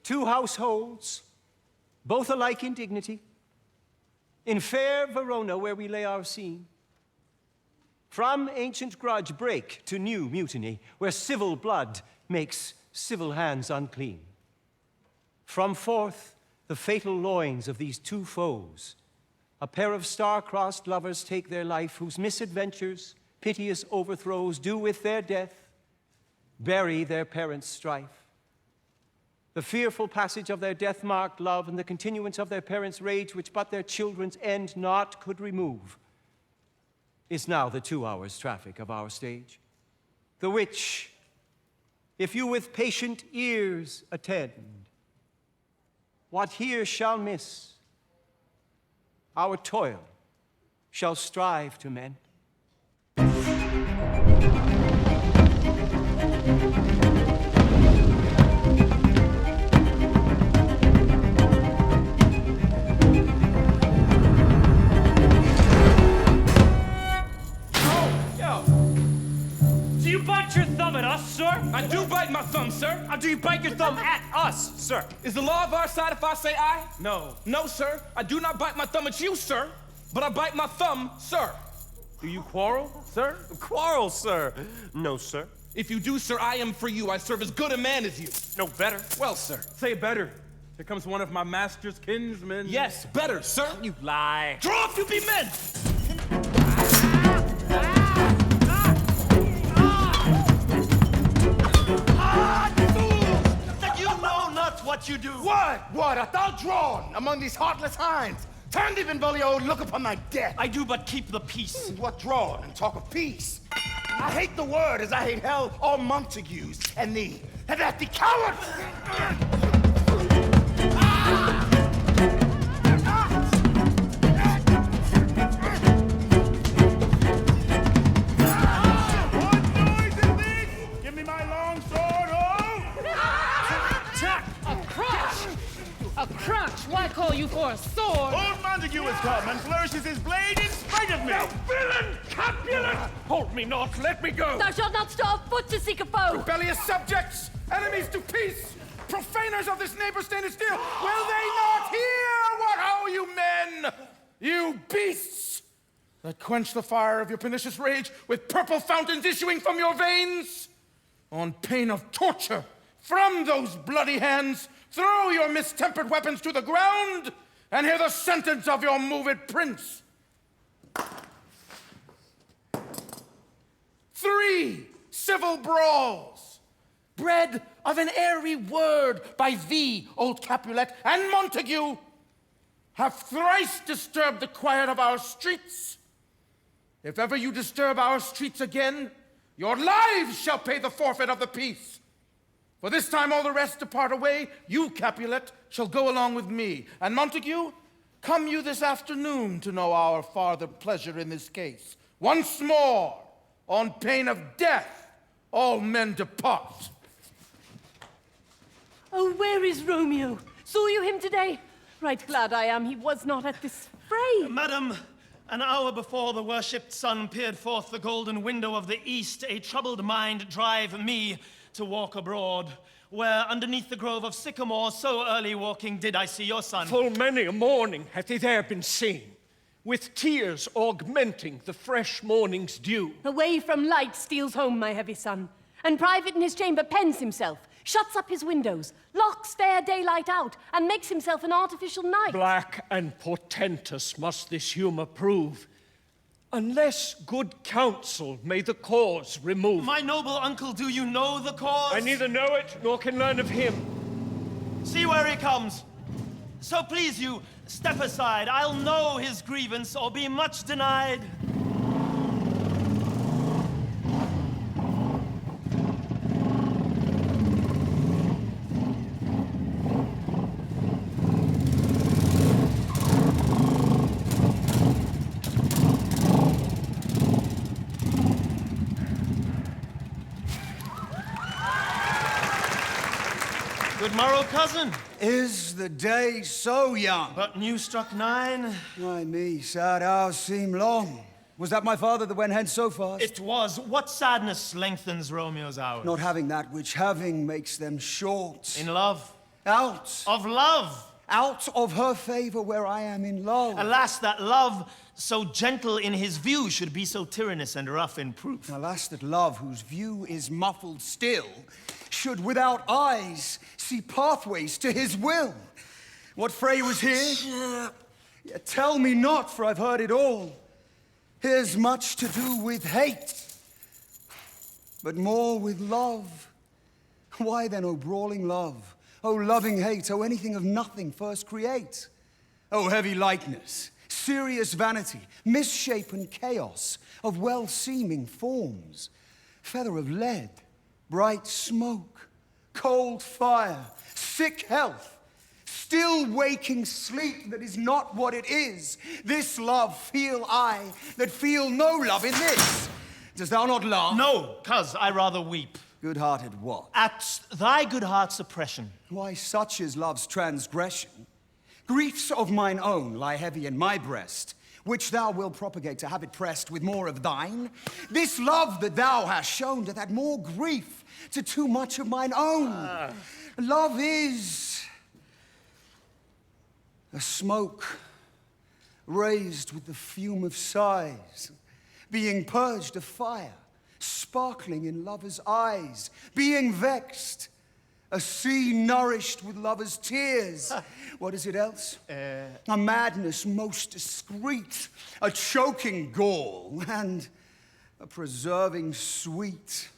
2 households, both alike in dignity, in fair Verona where we lay our scene. From ancient grudge break to new mutiny, where civil blood makes civil hands unclean. From forth the fatal loins of these 2 foes, a pair of star-crossed lovers take their life, whose misadventures, piteous overthrows, do with their death bury their parents' strife. The fearful passage of their death-marked love and the continuance of their parents' rage, which but their children's end not could remove, is now the 2 hours' traffic of our stage. The which, if you with patient ears attend, what here shall miss, our toil shall strive to mend. Do you bite your thumb at us, sir? I do bite my thumb, sir. Do you bite your thumb at us, sir? Is the law of our side if I say I? No. No, sir. I do not bite my thumb at you, sir. But I bite my thumb, sir. Do you quarrel, sir? Quarrel, sir? No, sir. If you do, sir, I am for you. I serve as good a man as you. No, better. Well, sir. Say better. Here comes one of my master's kinsmen. Yes, better, sir. You lie. Draw if you be men. What you do? What? Art thou drawn among these heartless hinds? Turn thee, Benvolio, look upon thy death. I do but keep the peace. What drawn and talk of peace? I hate the word as I hate hell, all Montagues, and thee, and that the coward! What noise is this? Give me my long sword, A crutch? Why call you for a sword? Old Montague has come and flourishes his blade in spite of me. Thou villain! Capulet! Hold me not! Let me go! Thou shalt not stir a foot to seek a foe! Rebellious subjects, enemies to peace, profaners of this neighbor standing still, will they not hear? What ho, you men, you beasts, that quench the fire of your pernicious rage with purple fountains issuing from your veins? On pain of torture, from those bloody hands, throw your mistempered weapons to the ground and hear the sentence of your moved prince. 3 civil brawls, bred of an airy word by thee, old Capulet, and Montague, have thrice disturbed the quiet of our streets. If ever you disturb our streets again, your lives shall pay the forfeit of the peace. For this time all the rest depart away, you, Capulet, shall go along with me. And Montague, come you this afternoon to know our farther pleasure in this case. Once more, on pain of death, all men depart. Oh, where is Romeo? Saw you him today? Right glad I am he was not at this fray. Madam, an hour before the worshipped sun peered forth the golden window of the east, a troubled mind drive me to walk abroad, where underneath the grove of sycamore, so early walking did I see your son. Full many a morning hath he there been seen, with tears augmenting the fresh morning's dew. Away from light steals home my heavy son, and private in his chamber pens himself, shuts up his windows, locks fair daylight out, and makes himself an artificial night. Black and portentous must this humour prove, unless good counsel may the cause remove. My noble uncle, do you know the cause? I neither know it, nor can learn of him. See where he comes. So please you, step aside. I'll know his grievance, or be much denied. Good morrow, cousin. Is the day so young? But new struck 9. Why me, sad hours seem long. Was that my father that went hence so fast? It was. What sadness lengthens Romeo's hours? Not having that which having makes them short. In love? Out. Of love. Out of her favor where I am in love. Alas, that love, so gentle in his view, should be so tyrannous and rough in proof. Alas, that love, whose view is muffled still, should without eyes see pathways to his will. What fray was here? Yet tell me not, for I've heard it all. Here's much to do with hate, but more with love. Why then, O brawling love? O loving hate, O anything of nothing first create. O heavy likeness, serious vanity, misshapen chaos of well-seeming forms, feather of lead, bright smoke, cold fire, sick health, still waking sleep that is not what it is. This love feel I, that feel no love in this. Dost thou not laugh? No, 'cause I rather weep. Good-hearted what? At thy good heart's oppression. Why, such is love's transgression. Griefs of mine own lie heavy in my breast, which thou wilt propagate to have it pressed with more of thine. This love that thou hast shown doth add more grief to too much of mine own. Love is a smoke raised with the fume of sighs, being purged of fire, sparkling in lovers' eyes, being vexed, a sea nourished with lovers' tears. What is it else? A madness most discreet, a choking gall, and a preserving sweet.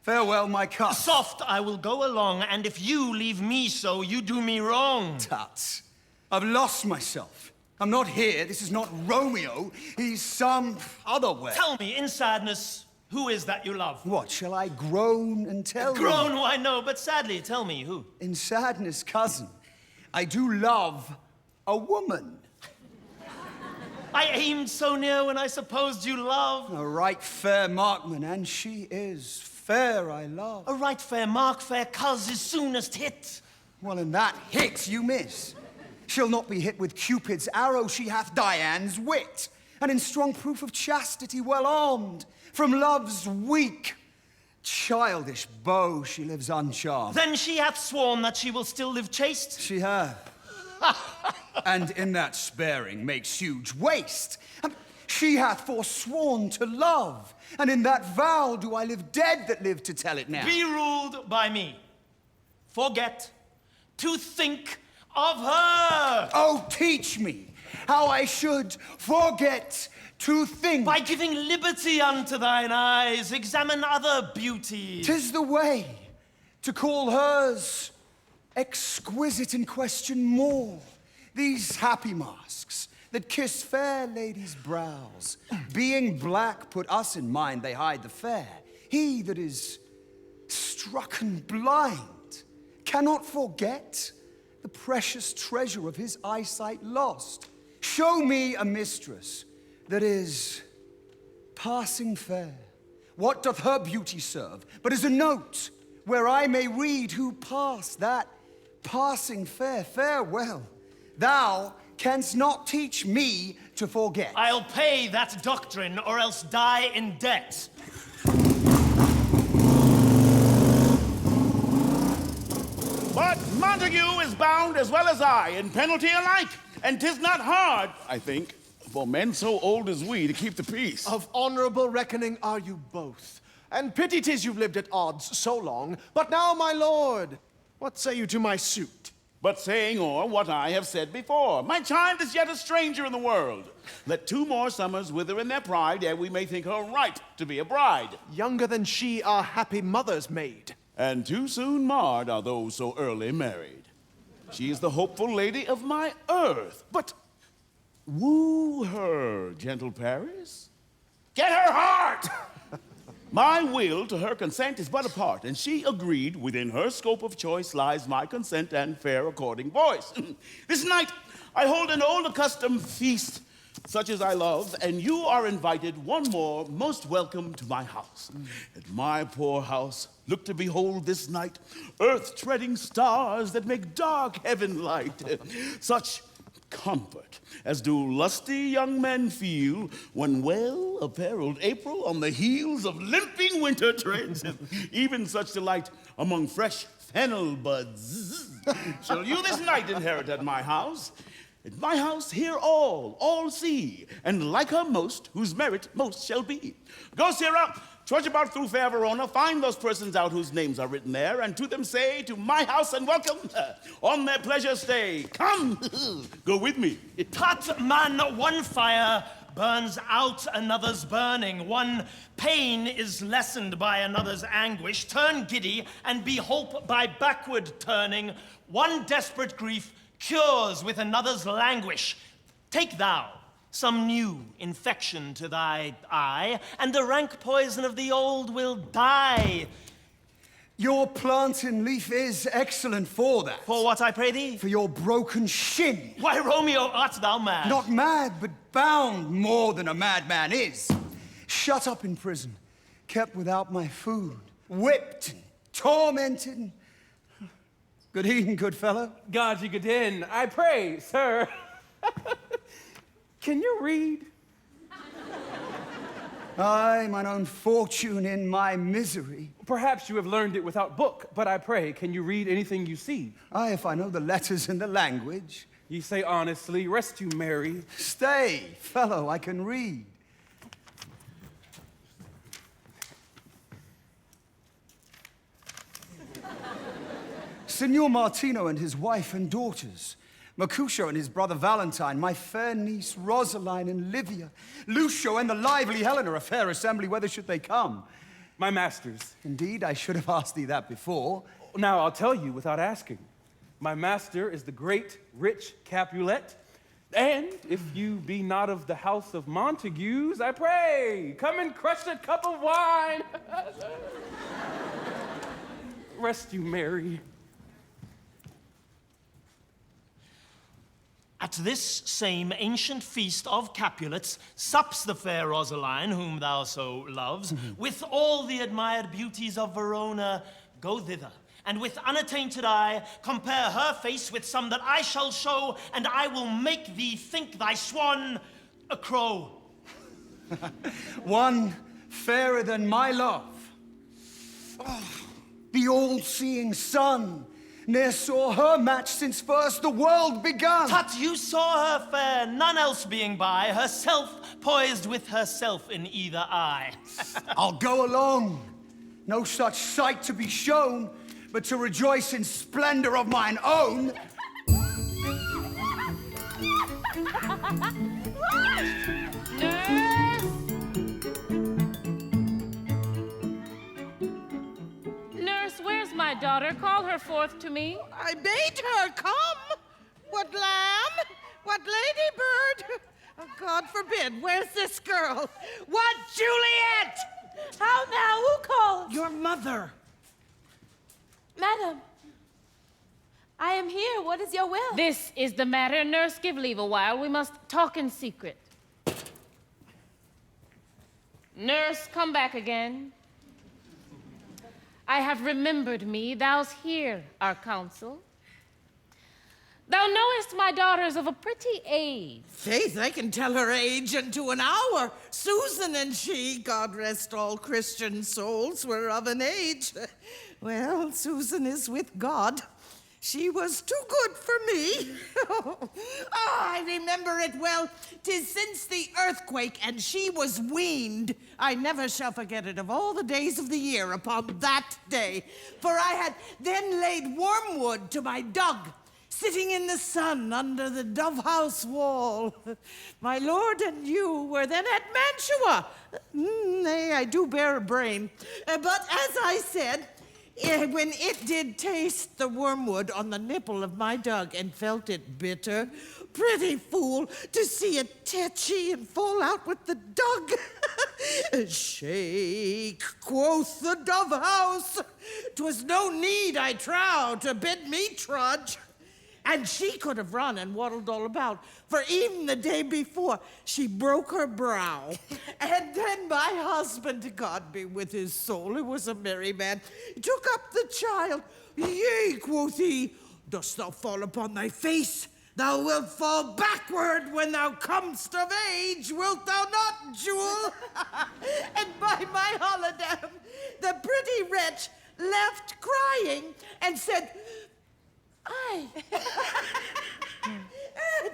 Farewell, my cup. Soft, I will go along, and if you leave me so, you do me wrong. Tut, I've lost myself. I'm not here, this is not Romeo, he's some other way. Tell me, in sadness, who is that you love? What, shall I groan and tell you? Groan, why no, but sadly, tell me who. In sadness, cousin, I do love a woman. I aimed so near when I supposed you loved. A right fair marksman, and she is fair I love. A right fair mark, fair cuz is soonest hit. Well, in that hit you miss. She'll not be hit with Cupid's arrow, she hath Dian's wit, and in strong proof of chastity well armed. From love's weak, childish bow she lives uncharmed. Then she hath sworn that she will still live chaste? She hath. And in that sparing makes huge waste. She hath forsworn to love, and in that vow do I live dead that live to tell it now. Be ruled by me. Forget to think of her. Oh, teach me how I should forget to think. By giving liberty unto thine eyes, examine other beauties. 'Tis the way to call hers exquisite and question more. These happy masks that kiss fair ladies' brows, being black, put us in mind they hide the fair. He that is strucken blind cannot forget the precious treasure of his eyesight lost. Show me a mistress that is passing fair. What doth her beauty serve but as a note where I may read who passed that passing fair? Farewell. Thou canst not teach me to forget. I'll pay that doctrine or else die in debt. But Montague is bound as well as I in penalty alike, and 'tis not hard, I think, for men so old as we to keep the peace. Of honorable reckoning are you both, and pity 'tis you've lived at odds so long. But now, my lord, what say you to my suit? But saying o'er what I have said before, my child is yet a stranger in the world. Let 2 more summers wither in their pride, ere we may think her right to be a bride. Younger than she, our happy mother's maid. And too soon marred are those so early married. She is the hopeful lady of my earth, but woo her, gentle Paris. Get her heart! My will to her consent is but a part, and she agreed within her scope of choice lies my consent and fair according voice. This night I hold an old accustomed feast, such as I love, and you are invited one more, most welcome to my house. At my poor house, look to behold this night earth-treading stars that make dark heaven light. Such comfort as do lusty young men feel when well-appareled April on the heels of limping winter treads. Even such delight among fresh fennel buds. Shall you this night inherit at my house? At my house hear all see, and like her most, whose merit most shall be. Go, Sirrah, trudge about through fair Verona, find those persons out whose names are written there, and to them say, to my house and welcome, on their pleasure stay. Come, go with me. Tut, man, one fire burns out another's burning. One pain is lessened by another's anguish. Turn giddy and be hope by backward turning. One desperate grief cures with another's languish. Take thou some new infection to thy eye, and the rank poison of the old will die. Your plantain leaf is excellent for that. For what, I pray thee? For your broken shin. Why, Romeo, art thou mad? Not mad, but bound more than a madman is. Shut up in prison, kept without my food, whipped and tormented. Good evening, good fellow. God you good in. I pray, sir. Can you read? I, mine own fortune in my misery. Perhaps you have learned it without book, but I pray, can you read anything you see? Aye, if I know the letters and the language. Ye say honestly, rest you merry. Stay, fellow, I can read. Signor Martino and his wife and daughters, Mercutio and his brother Valentine, my fair niece Rosaline and Livia, Lucio and the lively Helena, a fair assembly, whither should they come? My masters. Indeed, I should have asked thee that before. Now I'll tell you without asking. My master is the great, rich Capulet, and if you be not of the house of Montagues, I pray, come and crush a cup of wine. Rest you merry. At this same ancient feast of Capulets sups the fair Rosaline, whom thou so loves, with all the admired beauties of Verona. Go thither, and with unattainted eye compare her face with some that I shall show, and I will make thee think thy swan a crow. One fairer than my love. Oh, the all-seeing sun. Ne'er saw her match since first the world begun. Tut, you saw her fair, none else being by, herself poised with herself in either eye. I'll go along, no such sight to be shown, but to rejoice in splendor of mine own. My daughter, call her forth to me. I bade her come. What lamb? What ladybird? Oh, God forbid. Where's this girl? What, Juliet? How now? Who called? Your mother. Madam, I am here. What is your will? This is the matter. Nurse, give leave a while. We must talk in secret. Nurse, come back again. I have remembered me. Thou's hear our counsel. Thou knowest my daughter's of a pretty age. Faith, I can tell her age unto an hour. Susan and she, God rest all Christian souls, were of an age. Well, Susan is with God. She was too good for me. Oh, I remember it well. 'Tis since the earthquake, and she was weaned. I never shall forget it of all the days of the year upon that day. For I had then laid wormwood to my dug, sitting in the sun under the dove house wall. My lord and you were then at Mantua. Nay, I do bear a brain. But as I said, when it did taste the wormwood on the nipple of my dug and felt it bitter, pretty fool, to see it tetchy and fall out with the dug. Shake, quoth the dove house. 'Twas no need, I trow, to bid me trudge. And she could have run and waddled all about, for even the day before, she broke her brow. And then my husband, God be with his soul, who was a merry man, took up the child. Yea, quoth he, dost thou fall upon thy face? Thou wilt fall backward when thou comest of age, wilt thou not, jewel? And by my holiday, the pretty wretch left crying and said, Aye.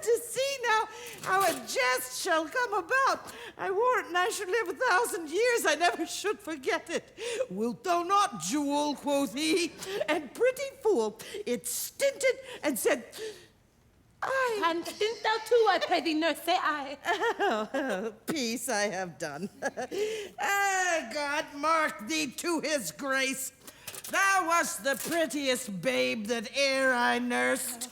To see now how a jest shall come about. I warrant I should live 1,000 years. I never should forget it. Wilt thou not, jewel, quoth he, and pretty fool, it stinted and said, aye. And stint thou too, I pray thee, nurse, say aye. Oh, peace I have done. Ah, God mark thee to his grace. Thou wast the prettiest babe that e'er I nursed.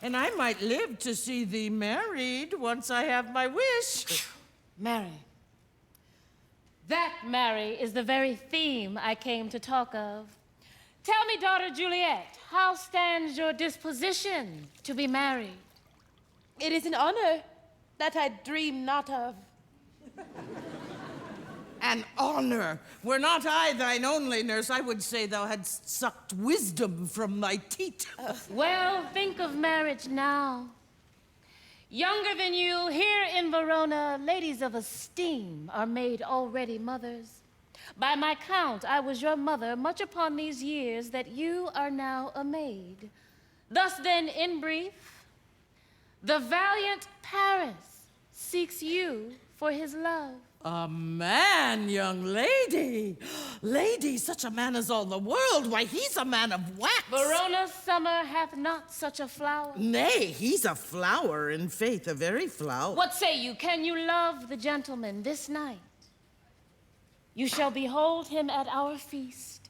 And I might live to see thee married once I have my wish. Marry. That, Mary, is the very theme I came to talk of. Tell me, daughter Juliet, how stands your disposition to be married? It is an honor that I dream not of. An honor. Were not I thine only nurse, I would say thou hadst sucked wisdom from thy teat. Well, think of marriage now. Younger than you, here in Verona, ladies of esteem are made already mothers. By my count, I was your mother much upon these years that you are now a maid. Thus then, in brief, the valiant Paris seeks you for his love. A man, young lady. Lady, such a man as all the world. Why, he's a man of wax. Verona's summer hath not such a flower. Nay, he's a flower, in faith, a very flower. What say you? Can you love the gentleman this night? You shall behold him at our feast.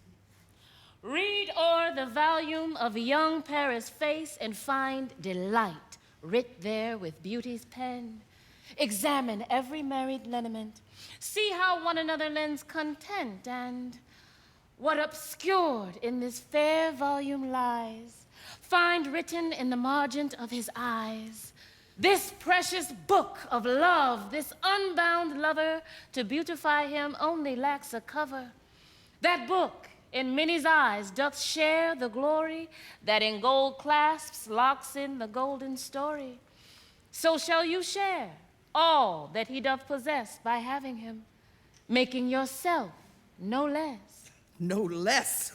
Read o'er the volume of young Paris' face and find delight writ there with beauty's pen. Examine every married lineament. See how one another lends content, and what obscured in this fair volume lies. Find written in the margin of his eyes this precious book of love. This unbound lover to beautify him only lacks a cover. That book in many's eyes doth share the glory that in gold clasps locks in the golden story. So shall you share all that he doth possess by having him, making yourself no less. No less.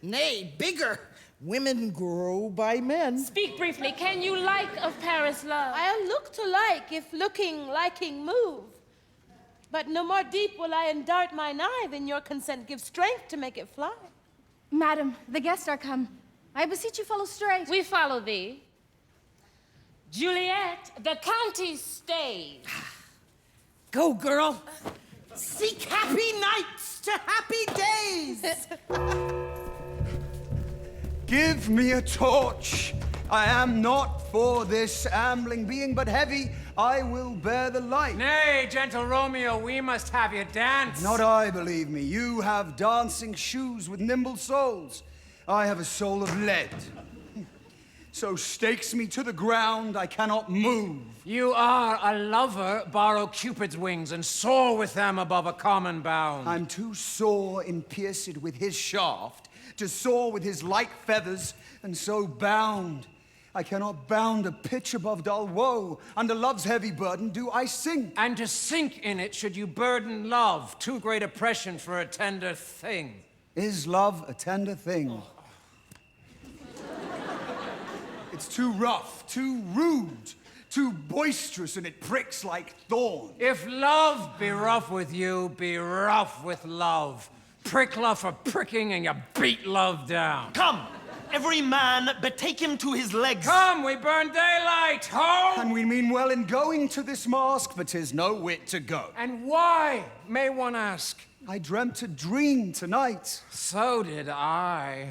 Nay, bigger. Women grow by men. Speak briefly. Can you like of Paris love? I'll look to like if looking, liking move. But no more deep will I endart mine eye than your consent gives strength to make it fly. Madam, the guests are come. I beseech you follow straight. We follow thee. Juliet, the county stays. Go, girl. Seek happy nights to happy days. Give me a torch. I am not for this ambling being, but heavy I will bear the light. Nay, gentle Romeo, we must have you dance. Not I, believe me. You have dancing shoes with nimble soles. I have a soul of lead. So stakes me to the ground, I cannot move. You are a lover. Borrow Cupid's wings and soar with them above a common bound. I'm too sore in pierced with his shaft to soar with his light feathers, and so bound. I cannot bound a pitch above dull woe. Under love's heavy burden do I sink. And to sink in it should you burden love, too great oppression for a tender thing. Is love a tender thing? It's too rough, too rude, too boisterous, and it pricks like thorn. If love be rough with you, be rough with love. Prick love for pricking, and you beat love down. Come, every man betake him to his legs. Come, we burn daylight, ho! And we mean well in going to this mask, but 'tis no wit to go. And why, may one ask? I dreamt a dream tonight. So did I.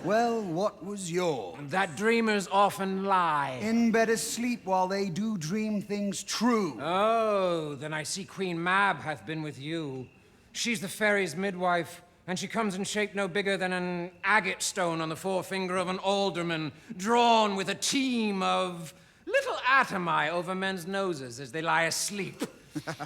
Well, what was yours? That dreamers often lie. In bed asleep while they do dream things true. Oh, then I see Queen Mab hath been with you. She's the fairy's midwife, and she comes in shape no bigger than an agate stone on the forefinger of an alderman, drawn with a team of little atomi over men's noses as they lie asleep.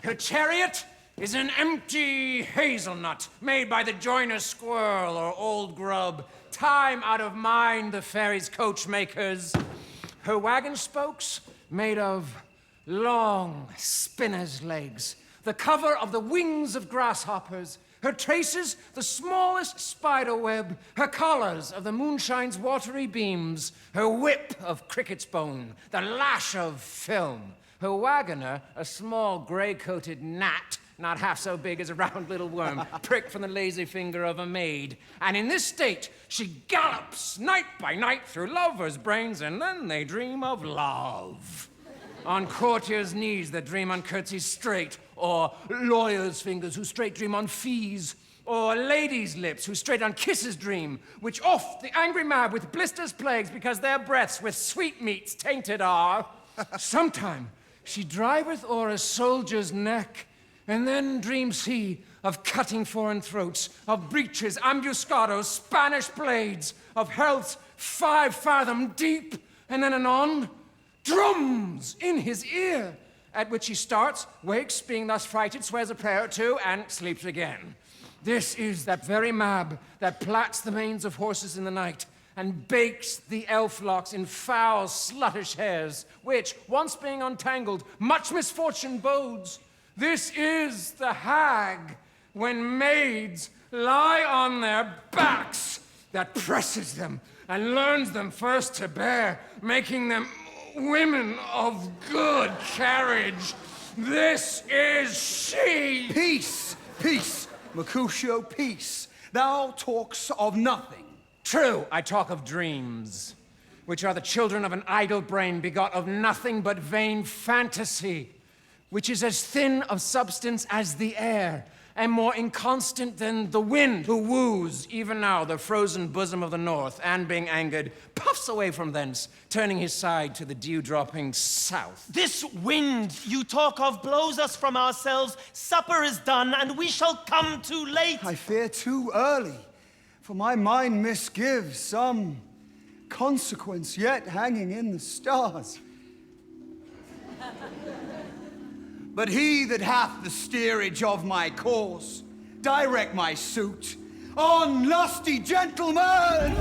Her chariot is an empty hazelnut made by the joiner's squirrel or old grub, time out of mind the fairy's coachmakers. Her wagon spokes made of long spinner's legs, the cover of the wings of grasshoppers, her traces the smallest spider web, her collars of the moonshine's watery beams, her whip of cricket's bone, the lash of film, her wagoner a small grey-coated gnat, not half so big as a round little worm, pricked from the lazy finger of a maid. And in this state, she gallops night by night through lovers' brains, and then they dream of love. On courtiers' knees that dream on curtsies straight, or lawyers' fingers who straight dream on fees, or ladies' lips who straight on kisses dream, which oft the angry mab with blisters plagues because their breaths with sweetmeats tainted are. Sometime she driveth o'er a soldier's neck, and then dreams he of cutting foreign throats, of breaches, ambuscados, Spanish blades, of health's 5 fathom deep, and then anon, drums in his ear, at which he starts, wakes, being thus frighted, swears a prayer or two, and sleeps again. This is that very mab that plats the manes of horses in the night, and bakes the elf locks in foul, sluttish hairs, which, once being untangled, much misfortune bodes. This is the hag, when maids lie on their backs, that presses them and learns them first to bear, making them women of good carriage. This is she! Peace, peace, Mercutio, peace. Thou talks of nothing. True, I talk of dreams, which are the children of an idle brain begot of nothing but vain fantasy, which is as thin of substance as the air, and more inconstant than the wind, who woos even now the frozen bosom of the north, and being angered, puffs away from thence, turning his side to the dew-dropping south. This wind you talk of blows us from ourselves. Supper is done, and we shall come too late. I fear too early, for my mind misgives some consequence yet hanging in the stars. But he that hath the steerage of my course, direct my suit on, lusty gentlemen!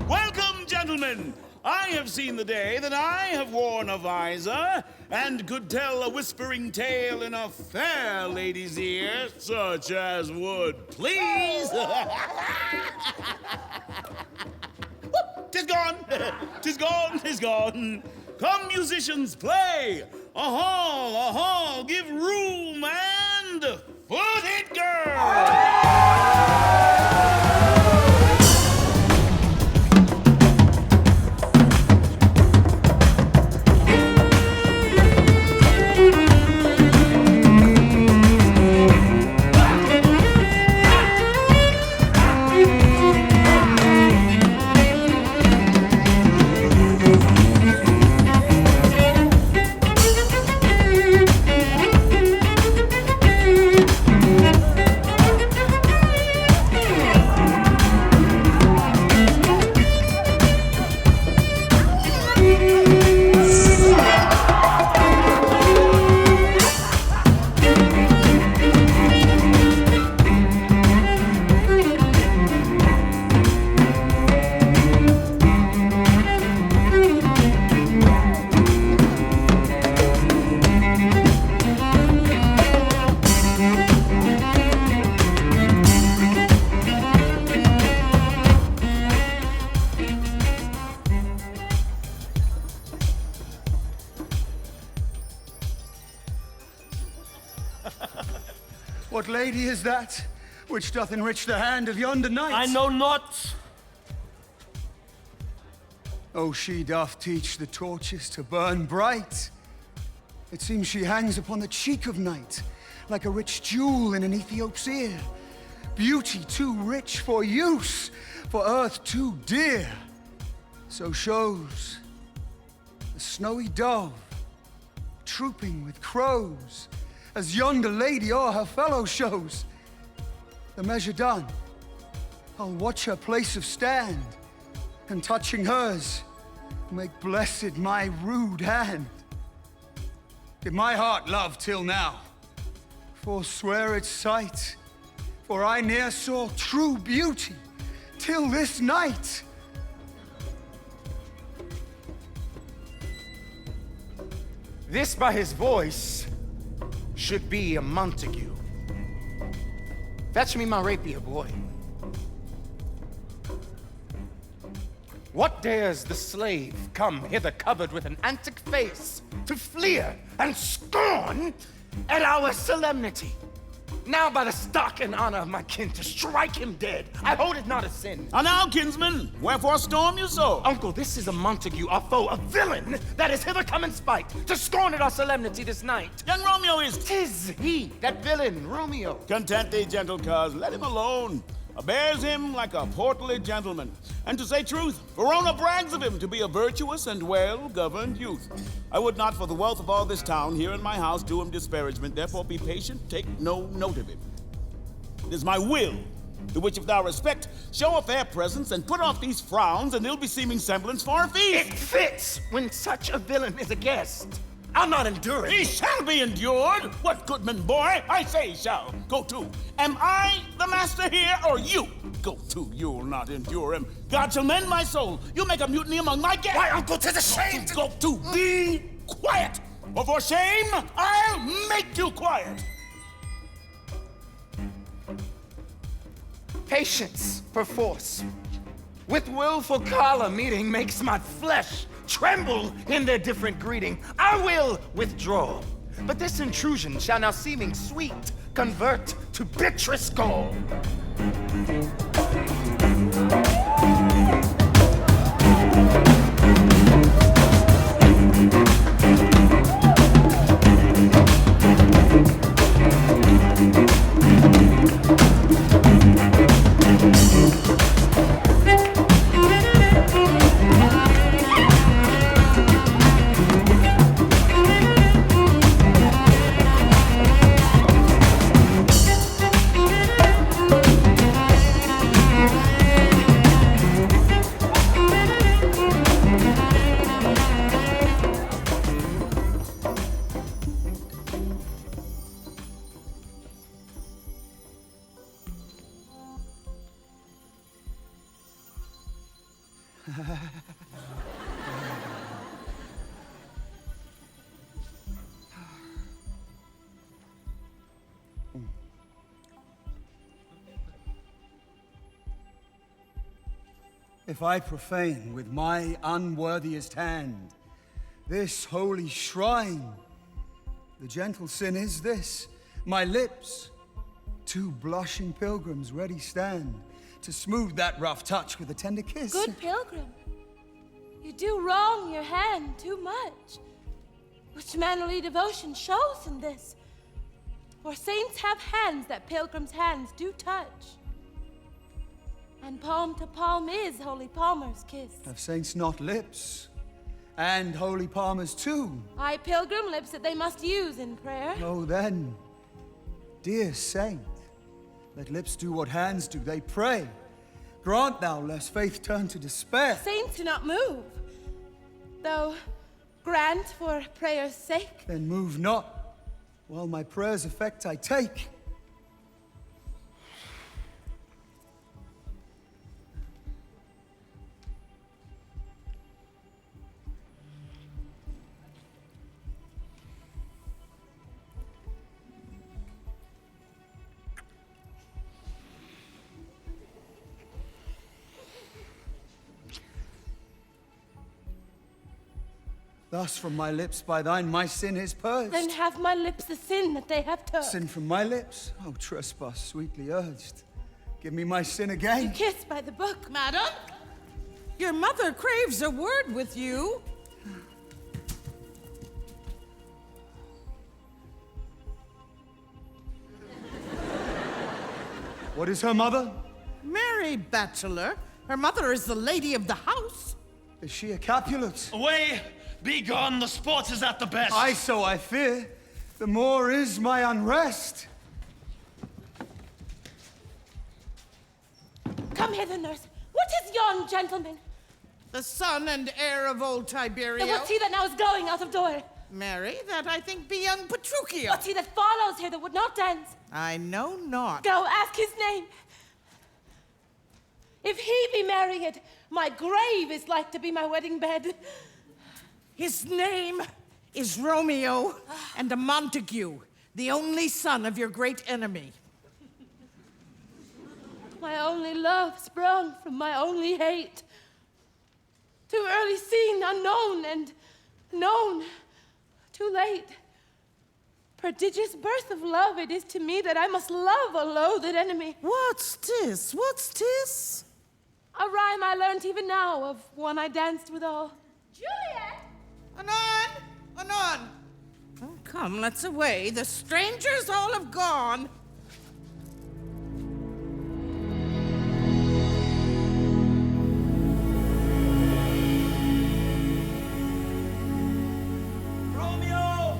Welcome, gentlemen! I have seen the day that I have worn a visor and could tell a whispering tale in a fair lady's ear, such as would please. 'Tis gone, 'tis gone, 'tis gone. Come, musicians, play. A-haul, give room and foot it, girl. What lady is that which doth enrich the hand of yonder knight? I know not. Oh, she doth teach the torches to burn bright. It seems she hangs upon the cheek of night, like a rich jewel in an Ethiop's ear. Beauty too rich for use, for earth too dear. So shows the snowy dove, trooping with crows, as yonder lady o'er her fellow shows. The measure done, I'll watch her place of stand, and touching hers, make blessed my rude hand. Did my heart love till now, forswear its sight, for I ne'er saw true beauty till this night. This by his voice should be a Montague. Fetch me my rapier, boy. What dares the slave come hither covered with an antic face to fleer and scorn at our solemnity? Now by the stock and honor of my kin to strike him dead, I hold it not a sin. And now, kinsman, wherefore storm you so? Uncle, this is a Montague, our foe, a villain that is hither come in spite to scorn at our solemnity this night. Young Romeo is... 'Tis he, that villain, Romeo. Content thee, gentle cuz, let him alone. Bears him like a portly gentleman. And to say truth, Verona brags of him to be a virtuous and well-governed youth. I would not for the wealth of all this town here in my house do him disparagement, therefore be patient, take no note of him. It is my will, the which if thou respect, show a fair presence and put off these frowns and ill-beseeming semblance for a feast. It fits when such a villain is a guest. I'll not endure it. He shall be endured. What goodman boy, I say shall. Go to. Am I the master here, or you? Go to, you'll not endure him. God shall mend my soul. You make a mutiny among my guests. Why, Uncle, 'tis a shame to... Go to, be quiet, or for shame, I'll make you quiet. Patience, perforce. With willful choler meeting makes my flesh tremble in their different greeting. I will withdraw, but this intrusion shall now seeming sweet convert to bitterest gall. If I profane with my unworthiest hand this holy shrine, the gentle sin is this: my lips, two blushing pilgrims ready stand to smooth that rough touch with a tender kiss. Good pilgrim, you do wrong your hand too much, which mannerly devotion shows in this. For saints have hands that pilgrims' hands do touch, and palm to palm is holy palmer's kiss. Have saints not lips, and holy palmers too? Aye, pilgrim lips that they must use in prayer. Oh then, dear saint, let lips do what hands do, they pray. Grant thou lest faith turn to despair. Saints do not move, though grant for prayer's sake. Then move not, while my prayer's effect I take. Thus from my lips by thine my sin is purged. Then have my lips the sin that they have took. Sin from my lips? Oh, trespass sweetly urged. Give me my sin again. You kiss by the book. Madam, your mother craves a word with you. What is her mother? Mary Bachelor. Her mother is the lady of the house. Is she a Capulet? Away! Be gone, the sport is at the best. Aye, so I fear. The more is my unrest. Come hither, nurse. What is yon gentleman? The son and heir of old Then Tiberio. what's he that now is going out of door? Mary, that I think be young Petruchio. What's he that follows here that would not dance? I know not. Go, ask his name. If he be married, my grave is like to be my wedding bed. His name is Romeo, and a Montague, the only son of your great enemy. My only love sprung from my only hate. Too early seen, unknown, and known too late. Prodigious birth of love it is to me that I must love a loathed enemy. What's this? What's this? A rhyme I learned even now of one I danced withal. Juliet! Anon! Anon! Oh, come, let's away. The strangers all have gone. Romeo!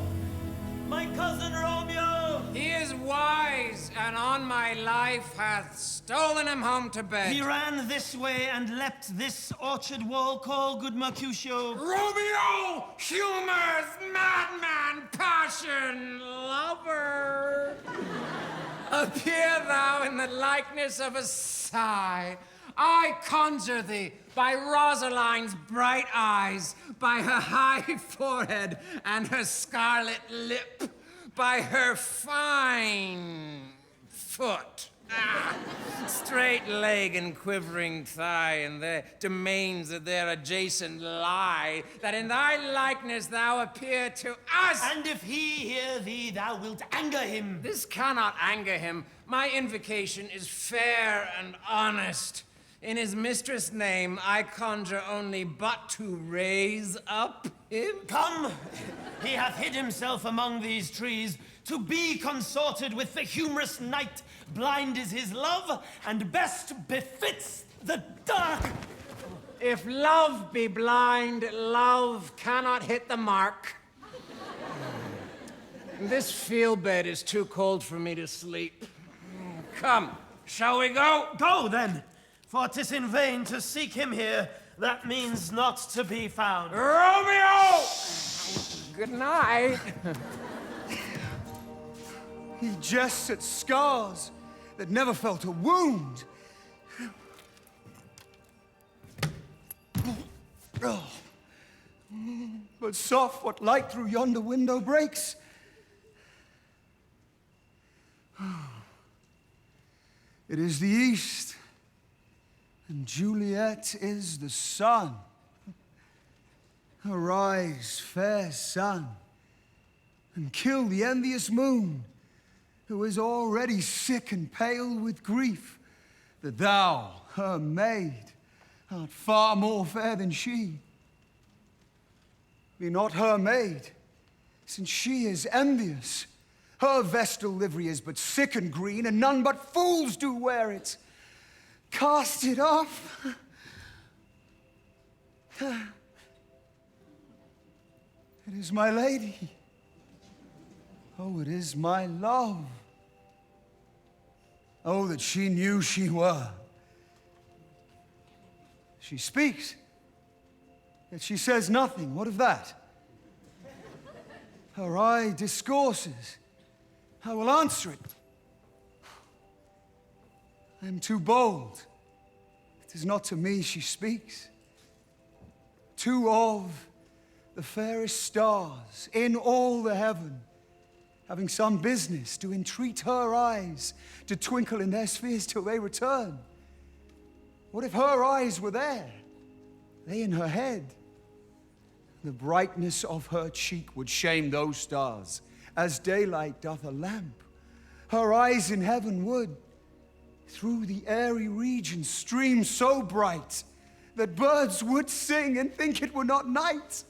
My cousin Romeo! He is wise, and on my life hath stolen him home to bed. He ran this way and leapt this orchard wall. Call, good Mercutio. Romeo! Humors, madman, passion, lover! Appear thou in the likeness of a sigh. I conjure thee by Rosaline's bright eyes, by her high forehead and her scarlet lip, by her fine foot. Straight leg and quivering thigh, and their domains of their adjacent lie, that in thy likeness thou appear to us. And if he hear thee, thou wilt anger him. This cannot anger him. My invocation is fair and honest. In his mistress' name, I conjure only but to raise up him. Come, he hath hid himself among these trees to be consorted with the humorous night. Blind is his love, and best befits the dark. If love be blind, love cannot hit the mark. This field bed is too cold for me to sleep. Come, shall we go? Go then, for 'tis in vain to seek him here. That means not to be found. Romeo! Good night. He jests at scars that never felt a wound. Oh. But soft what light through yonder window breaks. It is the east, and Juliet is the sun. Arise, fair sun, and kill the envious moon, who is already sick and pale with grief, that thou, her maid, art far more fair than she. Be not her maid, since she is envious. Her vestal livery is but sick and green, and none but fools do wear it. Cast it off. It is my lady. Oh, it is my love. Oh, that she knew she were. She speaks, yet she says nothing. What of that? Her eye discourses. I will answer it. I am too bold. It is not to me she speaks. Two of the fairest stars in all the heaven, having some business to entreat her eyes to twinkle in their spheres till they return. What if her eyes were there, they in her head? The brightness of her cheek would shame those stars, as daylight doth a lamp. Her eyes in heaven would, through the airy region, stream so bright that birds would sing and think it were not night.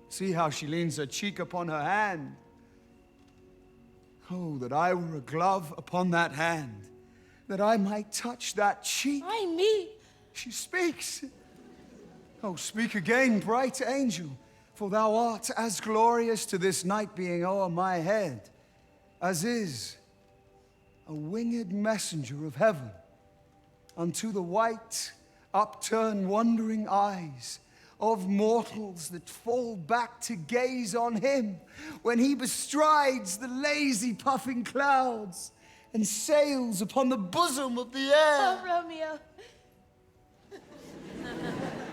See how she leans her cheek upon her hand. Oh, that I were a glove upon that hand, that I might touch that cheek. Why me? She speaks. Oh, speak again, bright angel, for thou art as glorious to this night being o'er my head, as is a winged messenger of heaven unto the white upturn wondering eyes of mortals that fall back to gaze on him when he bestrides the lazy puffing clouds and sails upon the bosom of the air. Oh, Romeo.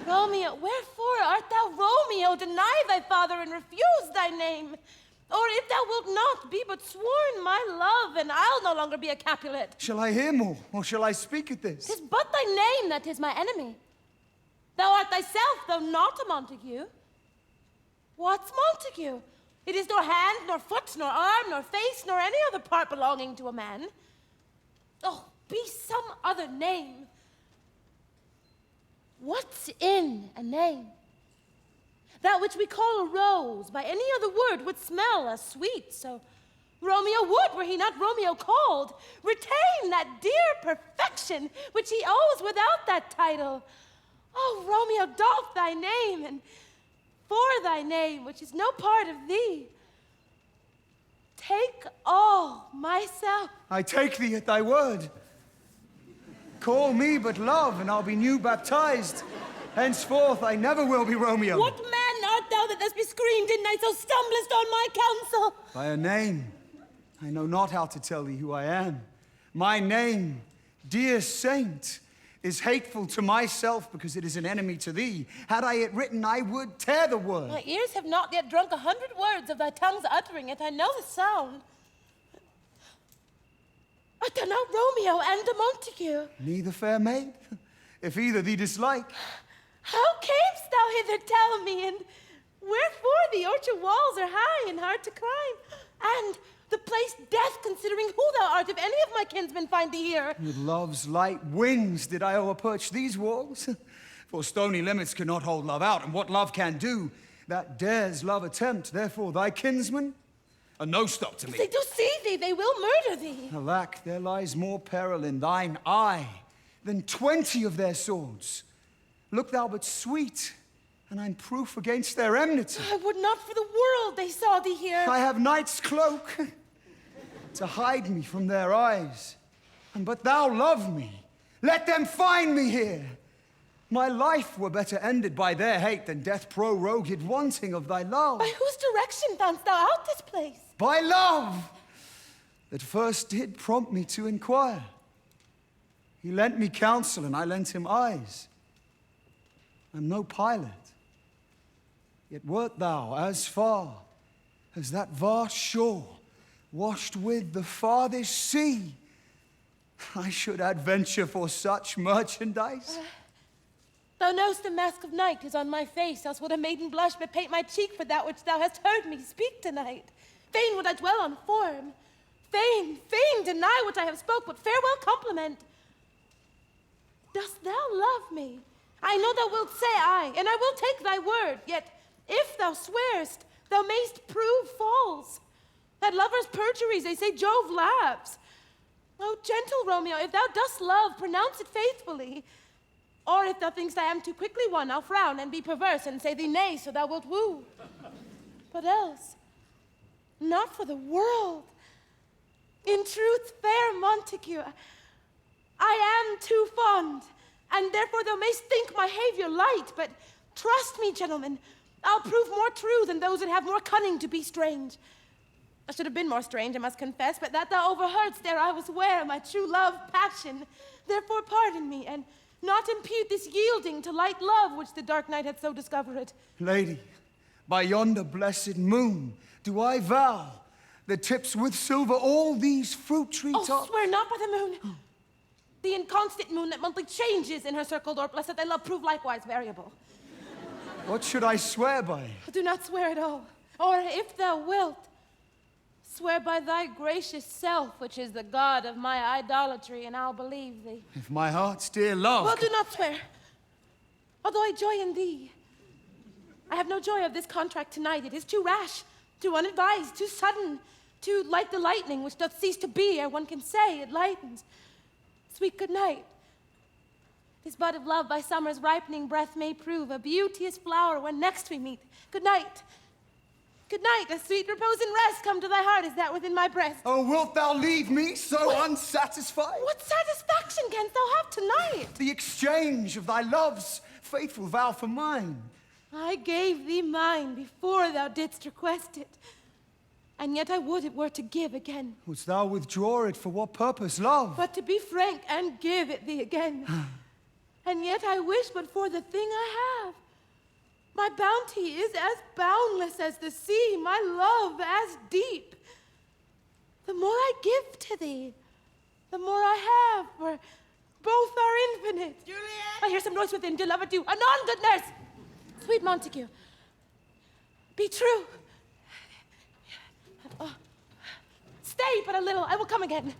Romeo, wherefore art thou Romeo? Deny thy father and refuse thy name. Or if thou wilt not, be but sworn my love, and I'll no longer be a Capulet. Shall I hear more, or shall I speak at this? 'Tis but thy name that is my enemy. Thou art thyself, though not a Montague. What's Montague? It is nor hand, nor foot, nor arm, nor face, nor any other part belonging to a man. Oh, be some other name. What's in a name? That which we call a rose, by any other word, would smell as sweet. So Romeo would, were he not Romeo called, retain that dear perfection which he owes without that title. Oh, Romeo, doff thy name, and for thy name, which is no part of thee, take all myself. I take thee at thy word. Call me but love, and I'll be new baptized. Henceforth, I never will be Romeo. What man art thou that thus bescreened in night so stumblest on my counsel? By a name, I know not how to tell thee who I am. My name, dear saint, is hateful to myself because it is an enemy to thee. Had I it written, I would tear the word. My ears have not yet drunk 100 words of thy tongue's uttering it. I know the sound. Art thou not Romeo and a Montague? Neither, fair maid, if either thee dislike. How camest thou hither, tell me, and wherefore the orchard walls are high and hard to climb? And the place death, considering who thou art, if any of my kinsmen find thee here. With love's light wings did I o'erperch these walls. For stony limits cannot hold love out, and what love can do, that dares love attempt. Therefore thy kinsmen are no stop to me. If they do see thee, they will murder thee. Alack, there lies more peril in thine eye than 20 of their swords. Look thou but sweet, and I'm proof against their enmity. I would not for the world they saw thee here. I have night's cloak to hide me from their eyes. And but thou love me, let them find me here. My life were better ended by their hate than death prorogued wanting of thy love. By whose direction foundst thou out this place? By love, that first did prompt me to inquire. He lent me counsel, and I lent him eyes. I'm no pilot, yet wert thou as far as that vast shore, washed with the farthest sea, I should adventure for such merchandise. Thou know'st the mask of night is on my face, else would a maiden blush but paint my cheek for that which thou hast heard me speak tonight. Fain would I dwell on form, fain deny what I have spoke, but farewell compliment. Dost thou love me? I know thou wilt say aye, and I will take thy word, yet if thou swearest, thou mayst prove false. At lovers' perjuries they say Jove laughs. Oh, gentle Romeo, if thou dost love, pronounce it faithfully. Or if thou thinkst I am too quickly won, I'll frown and be perverse and say thee nay, so thou wilt woo. But else, not for the world. In truth, fair Montague, I am too fond, and therefore thou mayst think my behavior light, but trust me, gentlemen, I'll prove more true than those that have more cunning to be strange. I should have been more strange, I must confess, but that thou overheardst there I was aware my true love, passion. Therefore pardon me, and not impute this yielding to light love which the dark night hath so discovered. Lady, by yonder blessed moon do I vow that tips with silver all these fruit tree tops. Oh, swear not by the moon. The inconstant moon that monthly changes in her circle door, blessed thy love prove likewise variable. What should I swear by? Do not swear at all. Or if thou wilt, swear by thy gracious self, which is the god of my idolatry, and I'll believe thee. If my heart's dear love... Well, do not swear. Although I joy in thee, I have no joy of this contract tonight. It is too rash, too unadvised, too sudden, too like the lightning, which doth cease to be ere one can say it lightens. Sweet good night. This bud of love by summer's ripening breath may prove a beauteous flower when next we meet. Good night. Good night, a sweet repose and rest come to thy heart. Is that within my breast? Oh, wilt thou leave me so unsatisfied? What satisfaction canst thou have tonight? The exchange of thy love's faithful vow for mine. I gave thee mine before thou didst request it. And yet I would it were to give again. Wouldst thou withdraw it for what purpose, love? But to be frank and give it thee again. And yet I wish but for the thing I have. My bounty is as boundless as the sea, my love as deep. The more I give to thee, the more I have, for both are infinite. Juliet! I hear some noise within, dear love, adieu. Anon, good nurse! Sweet Montague, be true. Stay but a little, I will come again.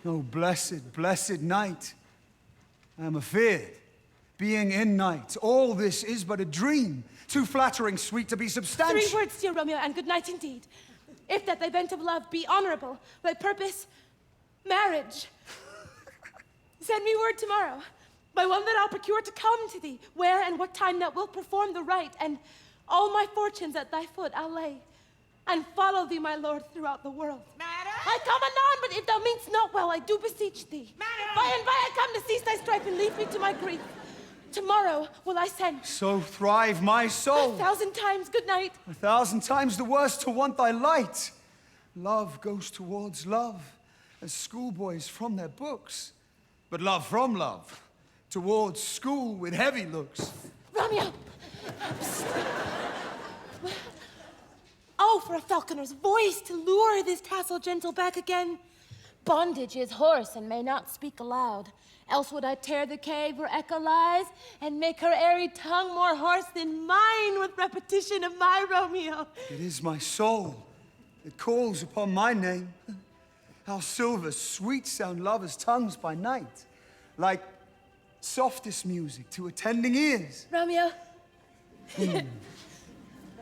Oh, blessed, blessed night. I am afeard. Being in night, all this is but a dream, too flattering sweet to be substantial. 3 words, dear Romeo, and good night indeed. If that thy bent of love be honorable, thy purpose, marriage. Send me word tomorrow, by one that I'll procure to come to thee, where and what time thou wilt perform the rite, and all my fortunes at thy foot I'll lay, and follow thee, my lord, throughout the world. Madam! I come anon, but if thou mean'st not well, I do beseech thee. Madam! By and by I come to cease thy strife and leave me to my grief. Tomorrow will I send. So thrive my soul. 1,000 times good night. 1,000 times the worse to want thy light. Love goes towards love, as schoolboys from their books. But love from love, towards school with heavy looks. Romeo! Oh, for a falconer's voice to lure this tassel gentle back again. Bondage is hoarse and may not speak aloud. Else would I tear the cave where echo lies and make her airy tongue more hoarse than mine with repetition of my Romeo. It is my soul that calls upon my name. How silver sweet sound lovers' tongues by night, like softest music to attending ears. Romeo,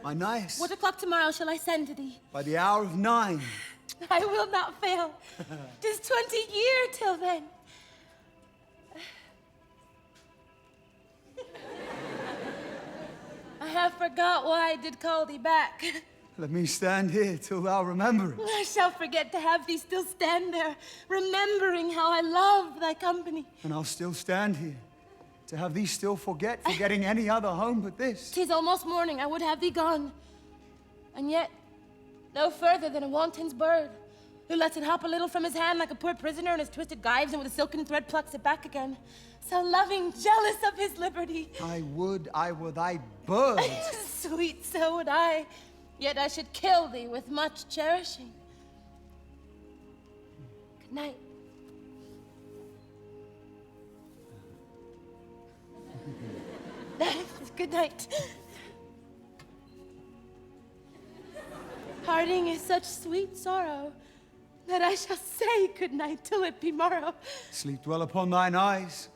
My nice, what o'clock tomorrow shall I send to thee? by the hour of 9. I will not fail. 'Tis 20 year till then. I have forgot why I did call thee back. Let me stand here till thou remember it. I shall forget to have thee still stand there, remembering how I love thy company. And I'll still stand here to have thee still forgetting any other home but this. 'Tis almost morning, I would have thee gone. And yet, no further than a wanton's bird, who lets it hop a little from his hand like a poor prisoner in his twisted gyves, and with a silken thread plucks it back again. So loving, jealous of his liberty. I would I were thy bird. Sweet, so would I. Yet I should kill thee with much cherishing. Good night. Good night. Parting is such sweet sorrow that I shall say good night till it be morrow. Sleep dwell upon thine eyes,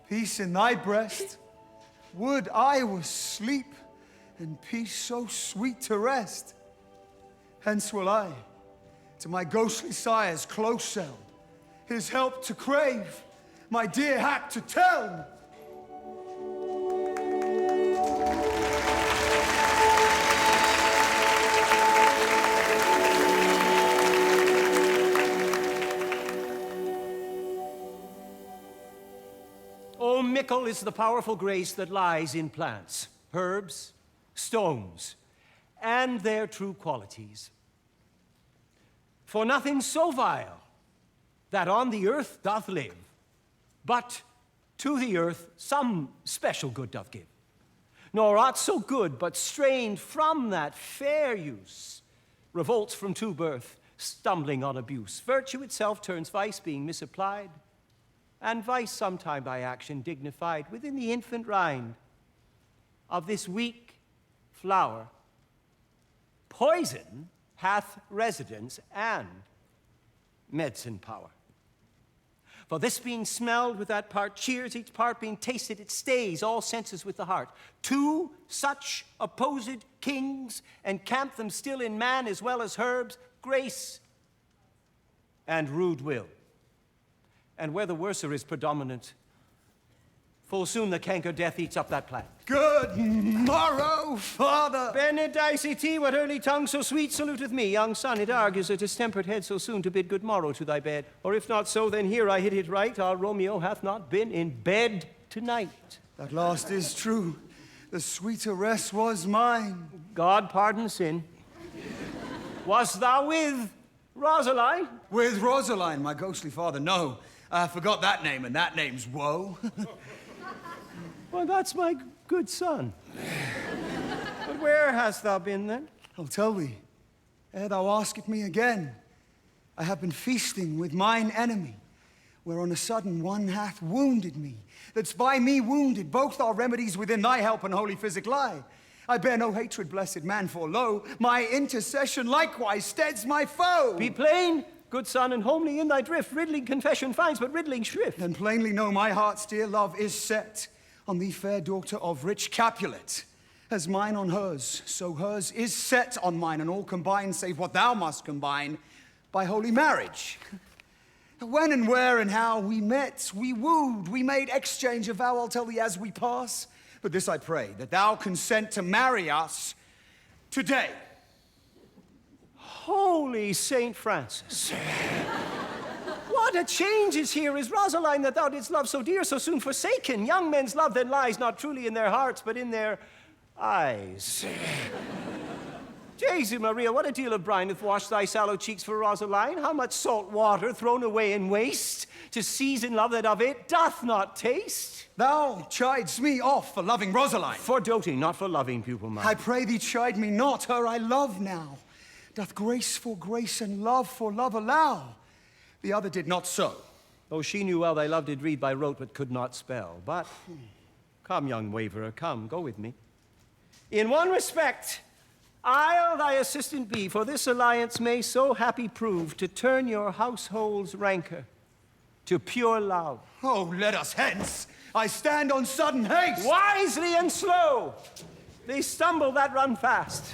peace in thy breast. Would I were sleep, and peace so sweet to rest. Hence will I to my ghostly sire's close cell, his help to crave, my dear hap to tell. Oh, mickle is the powerful grace that lies in plants, herbs, stones, and their true qualities. For nothing so vile that on the earth doth live, but to the earth some special good doth give. Nor aught so good, but strained from that fair use, revolts from true birth, stumbling on abuse. Virtue itself turns vice, being misapplied, and vice sometime by action dignified within the infant rind of this weak flower. Poison hath residence and medicine power. For this being smelled with that part cheers, each part being tasted, it stays all senses with the heart. Two such opposed kings encamp them still in man as well as herbs, grace and rude will. And where the worser is predominant, Full soon the canker death eats up that plant. Good morrow, father. Benedicite, what early tongue so sweet saluteth me? Young son, it argues a distempered head so soon to bid good morrow to thy bed. Or if not so, then here I hit it right. Our Romeo hath not been in bed tonight. That last is true. The sweeter rest was mine. God pardon sin. Wast thou with Rosaline? With Rosaline, my ghostly father, no. I forgot that name, and that name's Woe. Well, that's my good son. But where hast thou been, then? I'll tell thee, ere thou askest me again. I have been feasting with mine enemy, where on a sudden one hath wounded me, that's by me wounded. Both are remedies within thy help and holy physic lie. I bear no hatred, blessed man, for lo, my intercession likewise steads my foe. Be plain, good son, and homely in thy drift. Riddling confession finds but riddling shrift. Then plainly know my heart's dear love is set on thee, fair daughter of rich Capulet. As mine on hers, so hers is set on mine, and all combined, save what thou must combine, by holy marriage. When and where and how we met, we wooed, we made exchange of vow, I'll tell thee as we pass. But this I pray, that thou consent to marry us today. Holy Saint Francis. What a change is here! Is Rosaline that thou didst love so dear, so soon forsaken? Young men's love then lies not truly in their hearts, but in their eyes. Jesu Maria, what a deal of brine hath washed thy sallow cheeks for Rosaline? How much salt water thrown away in waste to season love that of it doth not taste? Thou chidest me off for loving Rosaline. For doting, not for loving, pupil mine. I pray thee chide me not, her I love now. Doth grace for grace and love for love allow? The other did not so. Though she knew well thy love did read by rote, but could not spell. But, come, young waverer, come, go with me. In one respect, I'll thy assistant be, for this alliance may so happy prove to turn your household's rancor to pure love. Oh, let us hence. I stand on sudden haste. Wisely and slow. They stumble that run fast.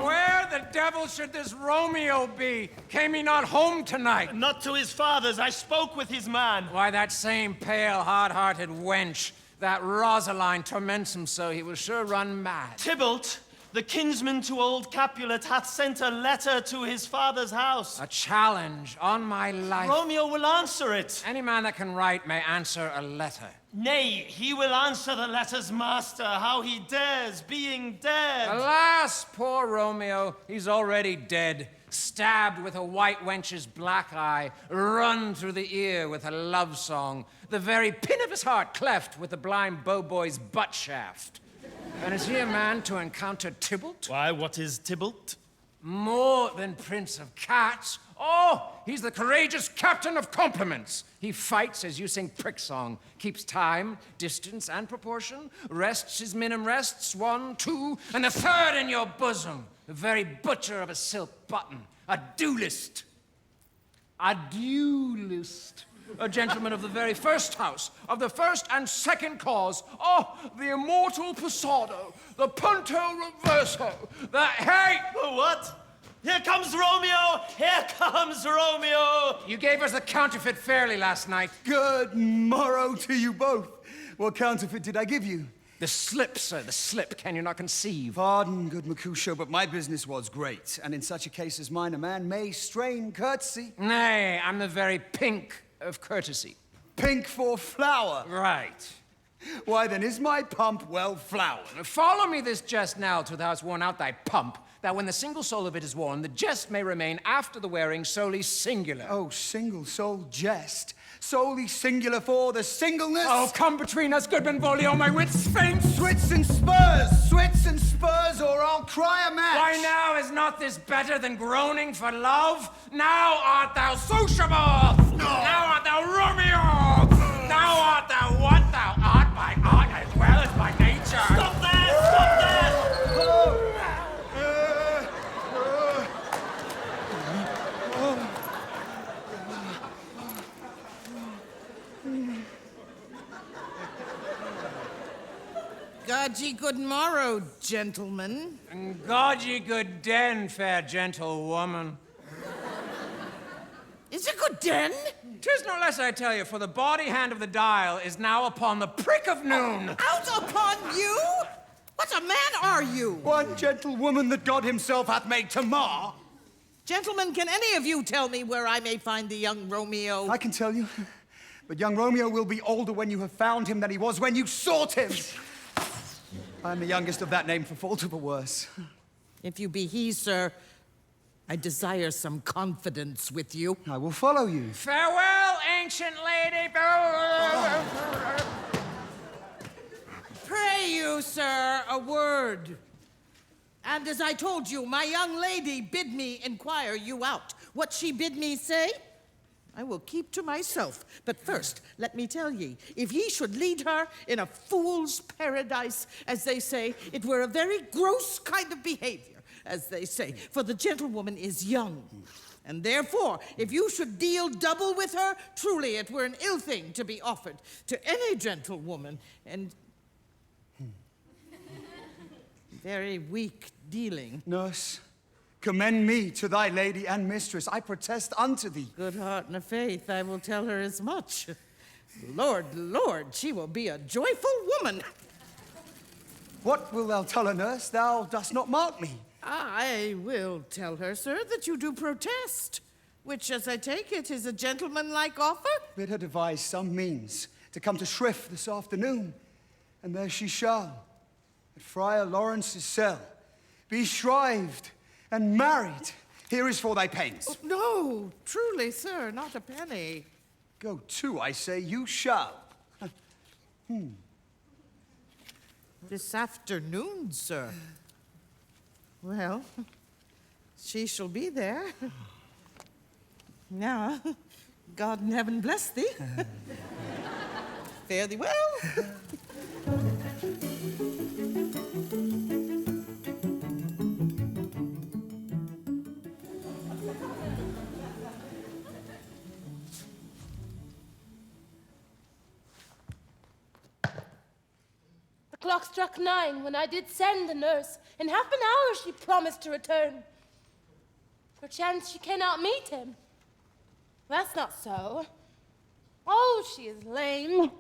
Where the devil should this Romeo be? Came he not home tonight? Not to his father's. I spoke with his man. Why, that same pale, hard-hearted wench, that Rosaline, torments him so he will sure run mad. Tybalt, the kinsman to old Capulet, hath sent a letter to his father's house. A challenge on my life. Romeo will answer it. Any man that can write may answer a letter. Nay, he will answer the letter's master, how he dares, being dead. Alas, poor Romeo, he's already dead. Stabbed with a white wench's black eye, run through the ear with a love song, the very pin of his heart cleft with the blind bow-boy's butt shaft. And is he a man to encounter Tybalt? Why, what is Tybalt? More than Prince of Cats. Oh, he's the courageous captain of compliments. He fights as you sing prick song, keeps time, distance, and proportion, rests his minim rests, 1, 2, and a third in your bosom. The very butcher of a silk button. A duelist. A duelist. A gentleman of the very first house, of the first and second cause. Oh, the immortal passado, the punto reverso, the hey! The what? Here comes Romeo! Here comes Romeo! You gave us the counterfeit fairly last night. Good morrow to you both. What counterfeit did I give you? The slip, sir, the slip. Can you not conceive? Pardon, good Mercutio, but my business was great, and in such a case as mine, a man may strain courtesy. Nay, I'm the very pink of courtesy. Pink for flower. Right. Why then is my pump well flowered? Follow me this jest now till thou hast worn out thy pump, that when the single soul of it is worn, the jest may remain after the wearing solely singular. Oh, single soul jest. Solely singular for the singleness. Oh, come between us, good Benvolio, my wits faint. Swits and spurs, or I'll cry a match. Why now is not this better than groaning for love? Now art thou sociable. Now art thou Romeo. Now art thou what thou art by art as well as by nature. Stop there! Stop there! God ye good morrow, gentlemen. And God ye good den, fair gentlewoman. Is it good den? 'Tis no less, I tell you, for the bawdy hand of the dial is now upon the prick of noon. Out upon you? What a man are you? One gentlewoman that God himself hath made to mar. Gentlemen, can any of you tell me where I may find the young Romeo? I can tell you, but young Romeo will be older when you have found him than he was when you sought him. I am the youngest of that name for fault of a worse. If you be he, sir, I desire some confidence with you. I will follow you. Farewell, ancient lady. Pray you, sir, a word. And as I told you, my young lady bid me inquire you out. What she bid me say, I will keep to myself. But first, let me tell ye, if ye should lead her in a fool's paradise, as they say, it were a very gross kind of behavior, as they say, for the gentlewoman is young. And therefore, if you should deal double with her, truly it were an ill thing to be offered to any gentlewoman, and very weak dealing. Nurse, commend me to thy lady and mistress. I protest unto thee. Good heart and a faith, I will tell her as much. Lord, Lord, she will be a joyful woman. What wilt thou tell her, nurse? Thou dost not mark me. I will tell her, sir, that you do protest, which, as I take it, is a gentlemanlike offer. Bid her devise some means to come to Shrift this afternoon, and there she shall, at Friar Lawrence's cell, be shrived and married. Here is for thy pains. Oh, no, truly, sir, not a penny. Go to, I say, you shall. This afternoon, sir. Well, she shall be there. Now, God in heaven bless thee. Fare thee well. The clock struck 9 when I did send the nurse. In half an hour she promised to return. Perchance she cannot meet him. That's not so. Oh, she is lame.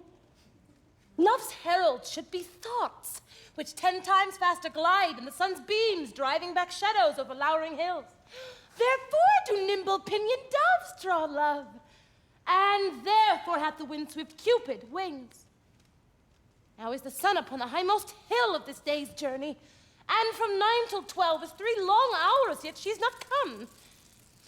Love's herald should be thoughts, which 10 times faster glide in the sun's beams, driving back shadows over lowering hills. Therefore do nimble pinioned doves draw love, and therefore hath the wind-swift Cupid wings. Now is the sun upon the highmost hill of this day's journey, and from 9 till 12 is 3 long hours, yet she is not come.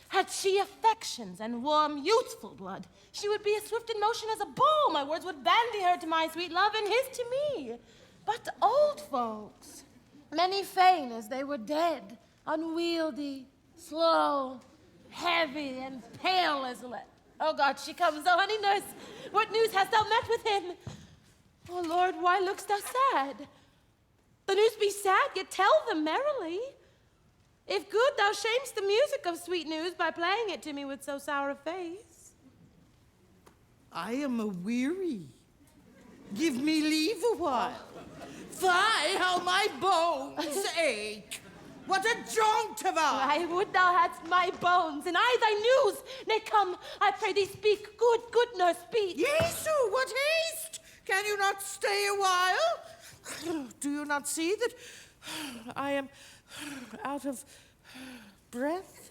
Had she affections and warm, youthful blood, she would be as swift in motion as a bow. My words would bandy her to my sweet love, and his to me. But old folks, many fain as they were dead, unwieldy, slow, heavy, and pale as lead. Oh God, she comes, oh honey nurse, what news hast thou met with him? Oh Lord, why look'st thou sad? The news be sad, yet tell them merrily. If good, thou shamest the music of sweet news by playing it to me with so sour a face. I am a-weary. Give me leave a while. Fie, how my bones ache. What a jaunt have I! I would thou hadst my bones, and I thy news. Nay, come, I pray thee speak. Good, good nurse, speak. Jesu, what haste! Can you not stay a while? Do you not see that I am out of breath?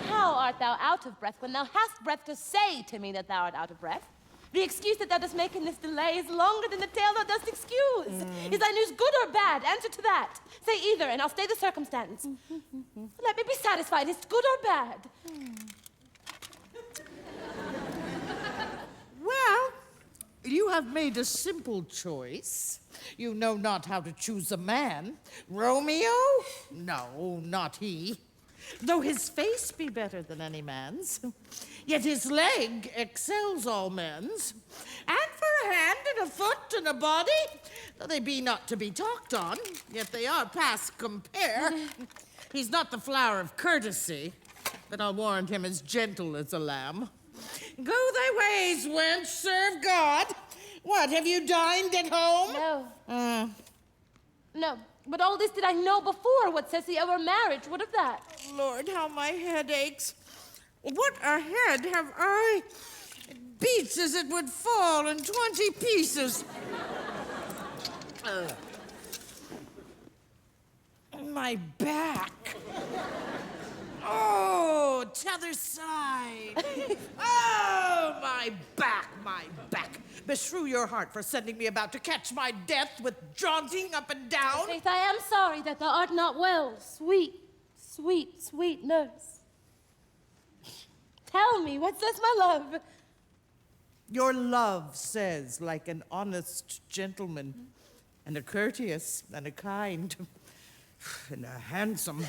How art thou out of breath when thou hast breath to say to me that thou art out of breath? The excuse that thou dost make in this delay is longer than the tale thou dost excuse. Is thy news good or bad? Answer to that. Say either, and I'll stay the circumstance. Let me be satisfied. Is it good or bad? Well, you have made a simple choice. You know not how to choose a man. Romeo? No, not he. Though his face be better than any man's, yet his leg excels all men's. And for a hand and a foot and a body, though they be not to be talked on, yet they are past compare. He's not the flower of courtesy, but I'll warrant him as gentle as a lamb. Go thy ways, wench, serve God. What, have you dined at home? No. No, but all this did I know before. What says he of our marriage? What of that? Lord, how my head aches. What a head have I? It beats as it would fall in 20 pieces. My back. Oh, t'other side. Oh, my back, my back. Beshrew your heart for sending me about to catch my death with jaunting up and down. Faith, I am sorry that thou art not well, sweet, sweet, sweet nurse. Tell me, what says my love? Your love says, like an honest gentleman, and a courteous, and a kind, and a handsome,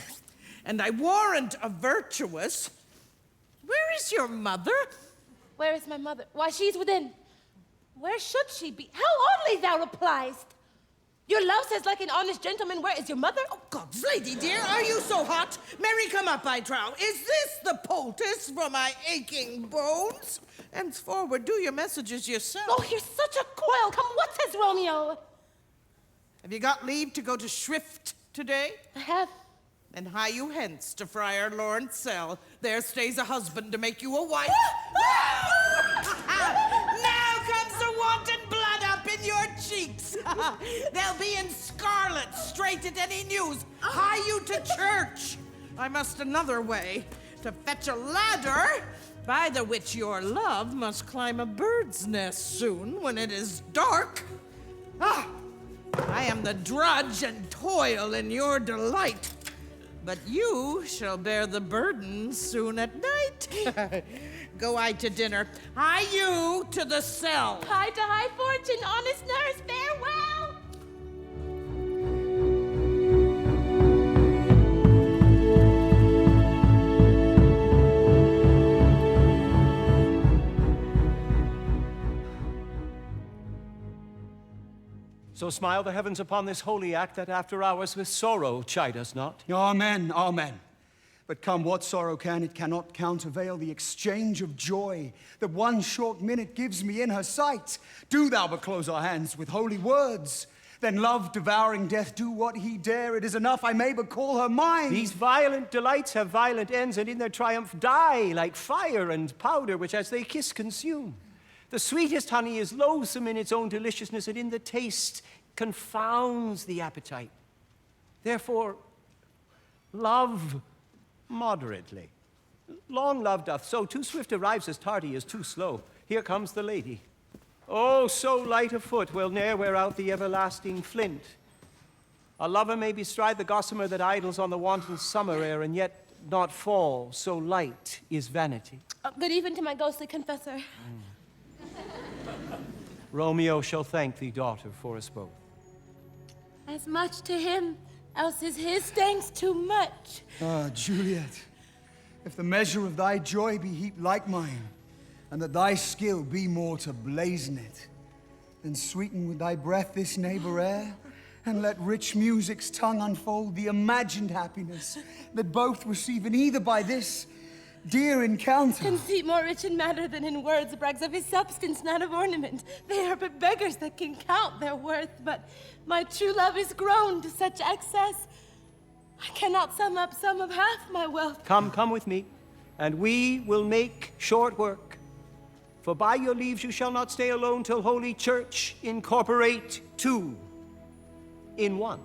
and I warrant a virtuous. Where is your mother? Where is my mother? Why, she's within. Where should she be? How oddly thou repliest. Your love says like an honest gentleman, where is your mother? Oh, God's lady dear, are you so hot? Marry, come up, I trow. Is this the poultice for my aching bones? Henceforward, do your messages yourself. Oh, you're such a coil. Come, what says Romeo? Have you got leave to go to Shrift today? I have. Then hie you hence to Friar Lawrence cell. There stays a husband to make you a wife. Now comes the wanton blood up in your cheeks. They'll be in scarlet straight at any news. Hie you to church. I must another way to fetch a ladder by the which your love must climb a bird's nest soon when it is dark. Ah, I am the drudge and toil in your delight. But you shall bear the burden soon at night. Go I to dinner. Hie you to the cell. Hie to high fortune, honest nurse, farewell. So smile the heavens upon this holy act, that after hours with sorrow chide us not. Amen, amen. But come what sorrow can, it cannot countervail the exchange of joy that one short minute gives me in her sight. Do thou but close our hands with holy words. Then love, devouring death, do what he dare. It is enough, I may but call her mine. These violent delights have violent ends, and in their triumph die like fire and powder, which as they kiss consume. The sweetest honey is loathsome in its own deliciousness, and in the taste confounds the appetite. Therefore, love moderately. Long love doth so, too swift arrives as tardy is too slow. Here comes the lady. Oh, so light of foot will ne'er wear out the everlasting flint. A lover may bestride the gossamer that idles on the wanton summer air, and yet not fall, so light is vanity. Good even to my ghostly confessor. Romeo shall thank thee, daughter, for us both. As much to him, else is his thanks too much. Ah, Juliet, if the measure of thy joy be heaped like mine, and that thy skill be more to blazon it, then sweeten with thy breath this neighbor air, and let rich music's tongue unfold the imagined happiness that both receive in either by this dear encounter. Conceit more rich in matter than in words brags of his substance, not of ornament. They are but beggars that can count their worth, but my true love is grown to such excess, I cannot sum up some of half my wealth. Come with me, and we will make short work. For by your leaves you shall not stay alone till Holy Church incorporate two in one.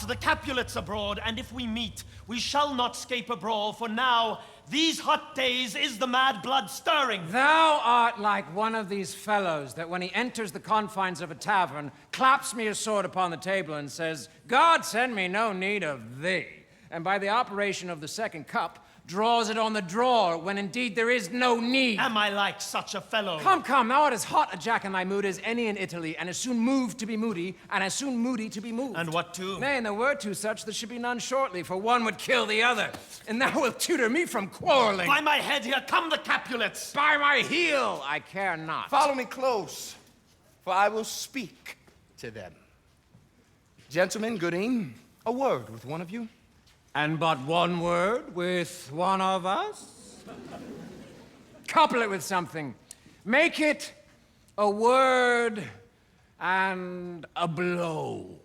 The Capulets abroad, and if we meet, we shall not scape a brawl, for now These hot days is the mad blood stirring. Thou art like one of these fellows that when he enters the confines of a tavern, claps me a sword upon the table and says, God send me no need of thee. And by the operation of the second cup, draws it on the drawer when indeed there is no need. Am I like such a fellow? Come, come, thou art as hot a jack in thy mood as any in Italy, and as soon moved to be moody, and as soon moody to be moved. And what too? Nay, and there were two such, there should be none shortly, for one would kill the other. And thou wilt tutor me from quarreling. By my head, here come the Capulets. By my heel, I care not. Follow me close, for I will speak to them. Gentlemen, good evening. A word with one of you. And but one word with one of us? Couple it with something. Make it a word and a blow.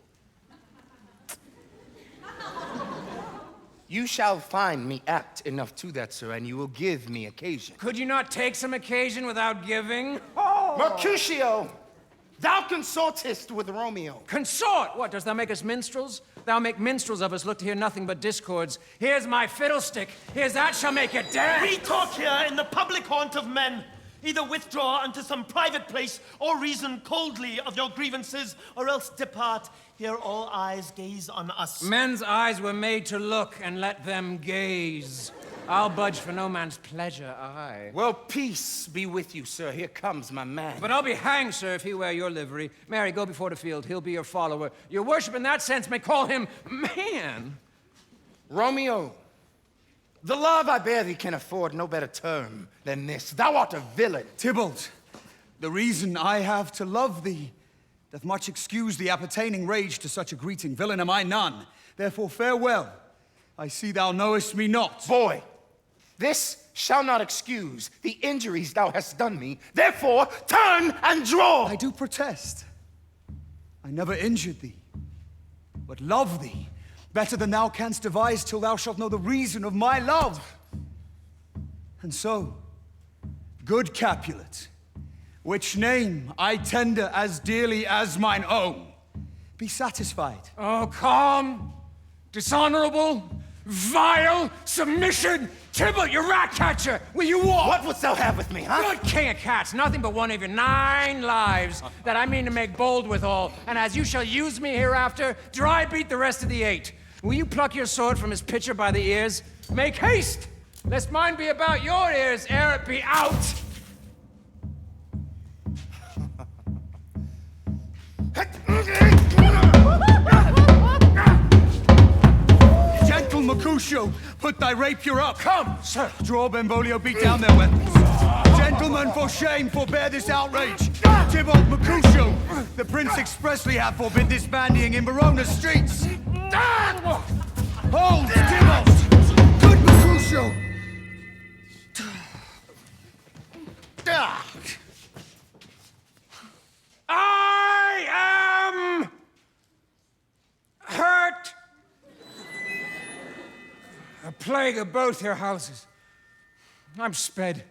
You shall find me apt enough to that, sir, and you will give me occasion. Could you not take some occasion without giving? Mercutio, thou consortest with Romeo. Consort? What, dost thou make us minstrels? Thou make minstrels of us, look to hear nothing but discords. Here's my fiddlestick. Here's that shall make you dance. We talk here in the public haunt of men. Either withdraw unto some private place, or reason coldly of your grievances, or else depart. Here all eyes gaze on us. Men's eyes were made to look, and let them gaze. I'll budge for no man's pleasure, aye. Well, peace be with you, sir. Here comes my man. But I'll be hanged, sir, if he wear your livery. Mary, go before the field. He'll be your follower. Your worship in that sense may call him man. Romeo, the love I bear thee can afford no better term than this. Thou art a villain. Tybalt, the reason I have to love thee doth much excuse the appertaining rage to such a greeting. Villain am I none. Therefore farewell. I see thou knowest me not. Boy, this shall not excuse the injuries thou hast done me. Therefore, turn and draw. I do protest. I never injured thee, but love thee better than thou canst devise till thou shalt know the reason of my love. And so, good Capulet, which name I tender as dearly as mine own, be satisfied. Oh, calm, dishonorable, vile submission! Tybalt, you rat catcher! Will you walk? What wouldst thou have with me, huh? Good king of cats, nothing but one of your 9 lives that I mean to make bold withal, and as you shall use me hereafter, dry beat the rest of the 8. Will you pluck your sword from his pitcher by the ears? Make haste, lest mine be about your ears ere it be out! Gentle Mercutio, put thy rapier up. Come, sir. Draw, Benvolio, beat down their weapons. Gentlemen, for shame, forbear this outrage. Tybalt, Mercutio, the prince expressly hath forbid this bandying in Verona's streets. Hold, Tybalt! Good Mercutio! I am hurt. A plague of both your houses. I'm sped.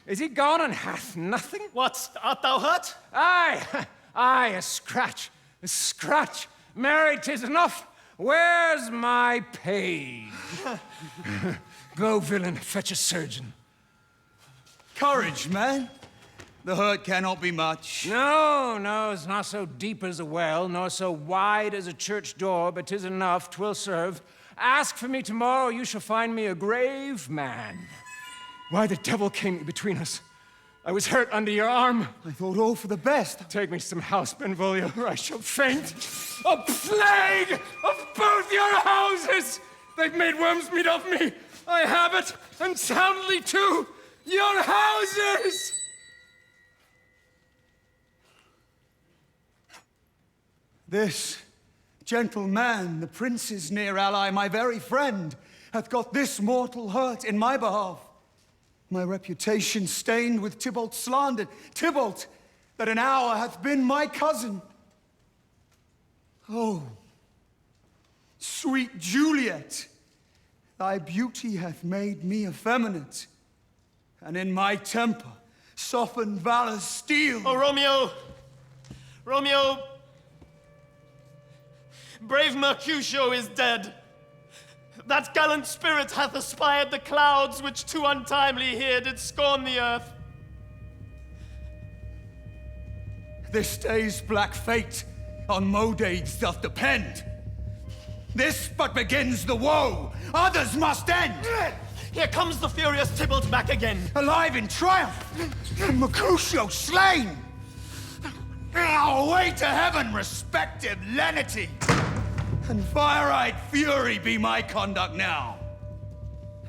Is he gone and hath nothing? What, art thou hurt? Aye, aye, a scratch, a scratch. Marry, 'tis enough. Where's my page? Go, villain, fetch a surgeon. Courage, man. The hurt cannot be much. No, no, it's not so deep as a well, nor so wide as a church door, but 'tis enough, 'twill serve. Ask for me tomorrow, you shall find me a grave man. Why the devil came between us? I was hurt under your arm. I thought all for the best. Take me to some house, Benvolio, or I shall faint. A plague of both your houses! They've made worms meat of me. I have it, and soundly too. Your houses! This gentle man, the prince's near ally, my very friend, hath got this mortal hurt in my behalf. My reputation stained with Tybalt's slander. Tybalt, that an hour hath been my cousin. Oh, sweet Juliet, thy beauty hath made me effeminate, and in my temper softened valor's steel. Oh, Romeo! Romeo! Brave Mercutio is dead. That gallant spirit hath aspired the clouds, which too untimely here did scorn the earth. This day's black fate on Modades doth depend. This but begins the woe, others must end. Here comes the furious Tybalt back again. Alive in triumph, and Mercutio slain. Away to heaven, respective lenity, and fire-eyed fury be my conduct now.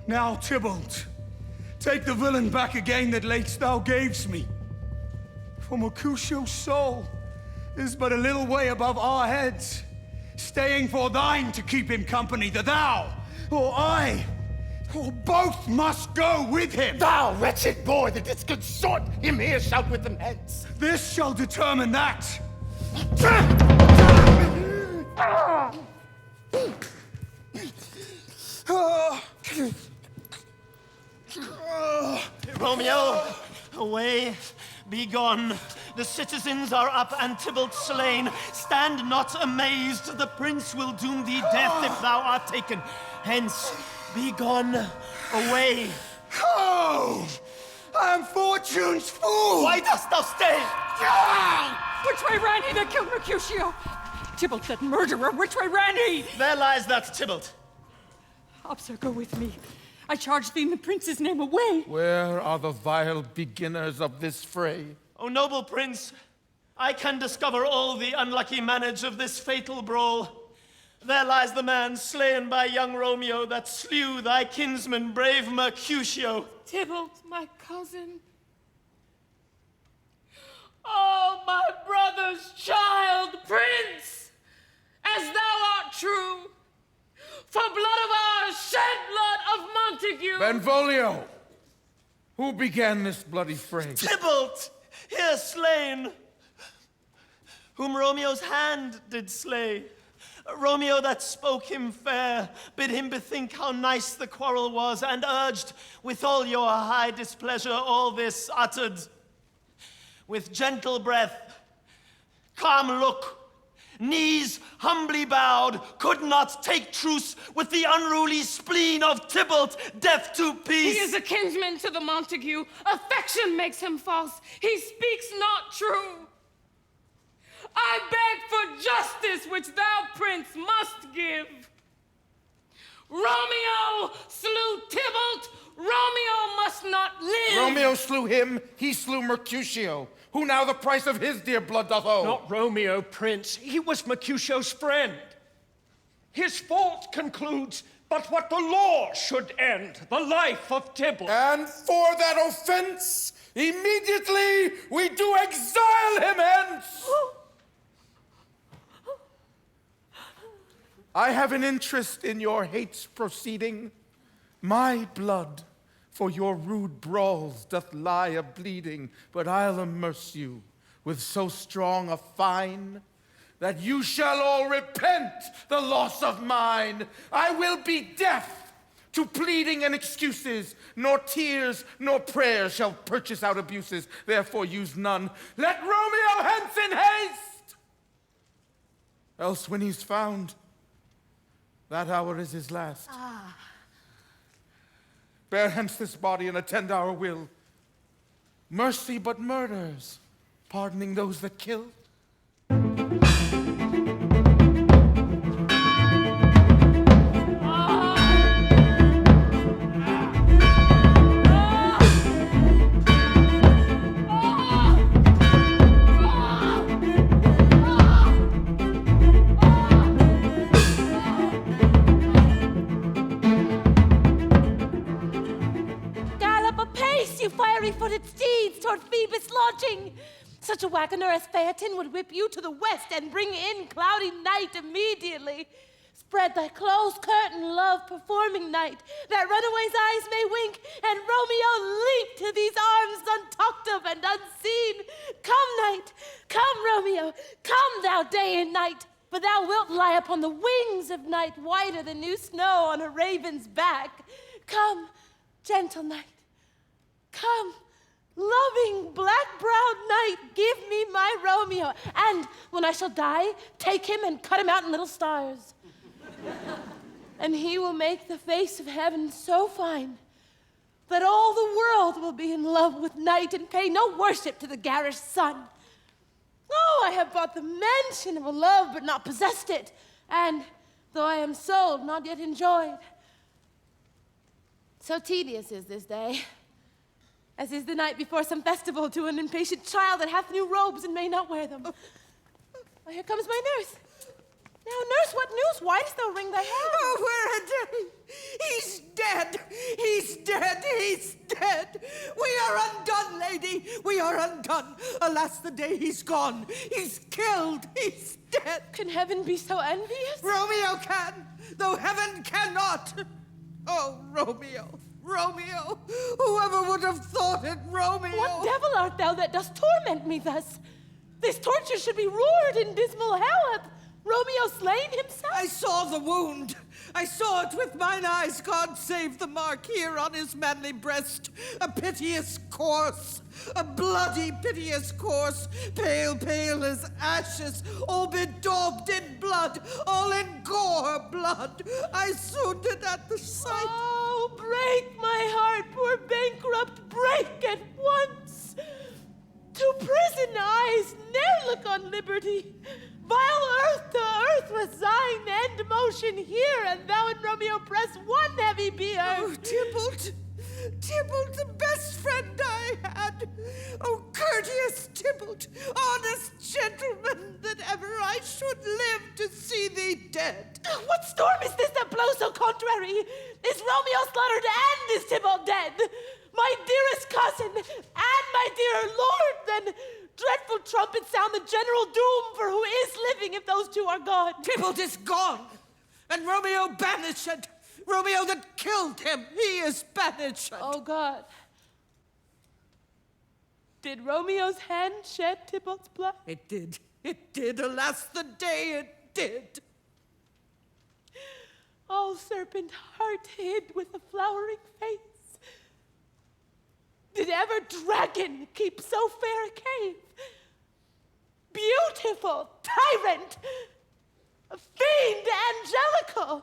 Now, Tybalt, take the villain back again that late thou gavest me. For Mercutio's soul is but a little way above our heads, staying for thine to keep him company, that thou, or I, or both must go with him. Thou wretched boy that didst consort him here, shout with them hence. This shall determine that. Romeo, away, be gone. The citizens are up and Tybalt slain. Stand not amazed, the prince will doom thee death if thou art taken. Hence, be gone, away. Oh, I am fortune's fool. Why dost thou stay? Which way ran he that killed Mercutio? Tybalt, that murderer, which way ran he? There lies that Tybalt. Upsir, go with me. I charge thee in the prince's name, away. Where are the vile beginners of this fray? O noble prince, I can discover all the unlucky manage of this fatal brawl. There lies the man slain by young Romeo that slew thy kinsman, brave Mercutio. Tybalt, my cousin. Oh, my brother's child, prince, as thou art true, for blood of ours, shed blood of Montague. Benvolio, who began this bloody fray? Tybalt, here slain, whom Romeo's hand did slay. Romeo that spoke him fair, bid him bethink how nice the quarrel was, and urged, with all your high displeasure, all this uttered. With gentle breath, calm look, knees humbly bowed, could not take truce with the unruly spleen of Tybalt, deaf to peace. He is a kinsman to the Montague. Affection makes him false. He speaks not true. I beg for justice, which thou, prince, must give. Romeo slew Tybalt. Romeo must not live. Romeo slew him, he slew Mercutio, who now the price of his dear blood doth owe. Not Romeo, prince. He was Mercutio's friend. His fault concludes but what the law should end, the life of Tybalt. And for that offense, immediately we do exile him hence. I have an interest in your hate's proceeding. My blood for your rude brawls doth lie a-bleeding, but I'll amerce you with so strong a fine that you shall all repent the loss of mine. I will be deaf to pleading and excuses, nor tears nor prayers shall purchase out abuses, therefore use none. Let Romeo hence in haste! Else when he's found, that hour is his last. Bear hence this body and attend our will. Mercy but murders, pardoning those that kill. You fiery-footed steeds toward Phoebus' lodging. Such a wagoner as Phaeton would whip you to the west and bring in cloudy night immediately. Spread thy close curtain, love, performing night, that runaway's eyes may wink, and Romeo leap to these arms untalked of and unseen. Come, night, come, Romeo, come, thou day and night, for thou wilt lie upon the wings of night, whiter than new snow on a raven's back. Come, gentle night. Come, loving, black-browed night, give me my Romeo, and when I shall die, take him and cut him out in little stars. And he will make the face of heaven so fine that all the world will be in love with night and pay no worship to the garish sun. Oh, I have bought the mansion of a love, but not possessed it. And though I am sold, not yet enjoyed. So tedious is this day, as is the night before some festival to an impatient child that hath new robes and may not wear them. Oh, here comes my nurse. Now, nurse, what news? Why dost thou wring thy hand? Oh, where a day! He's dead! He's dead! He's dead! We are undone, lady! We are undone! Alas, the day he's gone! He's killed! He's dead! Can heaven be so envious? Romeo can, though heaven cannot! Oh, Romeo! Romeo! Whoever would have thought it, Romeo! What devil art thou that dost torment me thus? This torture should be roared in dismal hell. Hath Romeo slain himself? I saw the wound. I saw it with mine eyes. God save the mark here on his manly breast. A piteous corse, a bloody piteous corse, pale, pale as ashes, all bedaubed in blood, all in gore blood. I swooned at the sight. Oh, break my heart, poor bankrupt, break at once. To prison eyes ne'er look on liberty. Vile earth to earth resign, end motion here, and thou and Romeo press one heavy bier. Oh, Tybalt, Tybalt, the best friend I had. Oh, courteous Tybalt, honest gentleman, that ever I should live to see thee dead. What storm is this that blows so contrary? Is Romeo slaughtered and is Tybalt dead? My dearest cousin and my dear lord, then dreadful trumpets sound the general doom for who is living if those two are gone. Tybalt is gone, and Romeo banished. Romeo that killed him, he is banished. Oh, God. Did Romeo's hand shed Tybalt's blood? It did. It did. Alas, the day it did. All serpent heart hid with a flowering face. Did ever dragon keep so fair a cave? Beautiful tyrant, fiend angelical,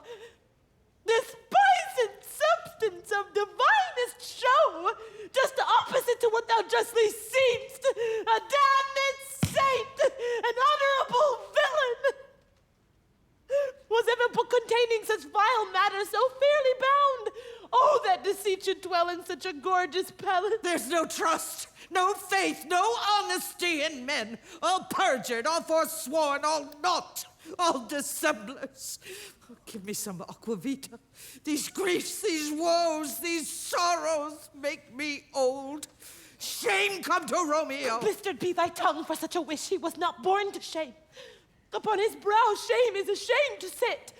this poison substance of divinest show, just opposite to what thou justly seemst, a damned saint, an honorable villain. Was ever book containing such vile matter so fairly bound? Oh, that deceit should dwell in such a gorgeous palace. There's no trust, no faith, no honesty in men. All perjured, all forsworn, all naught, all dissemblers. Oh, give me some aquavita. These griefs, these woes, these sorrows make me old. Shame come to Romeo. Blistered be thy tongue for such a wish. He was not born to shame. Upon his brow shame is ashamed to sit.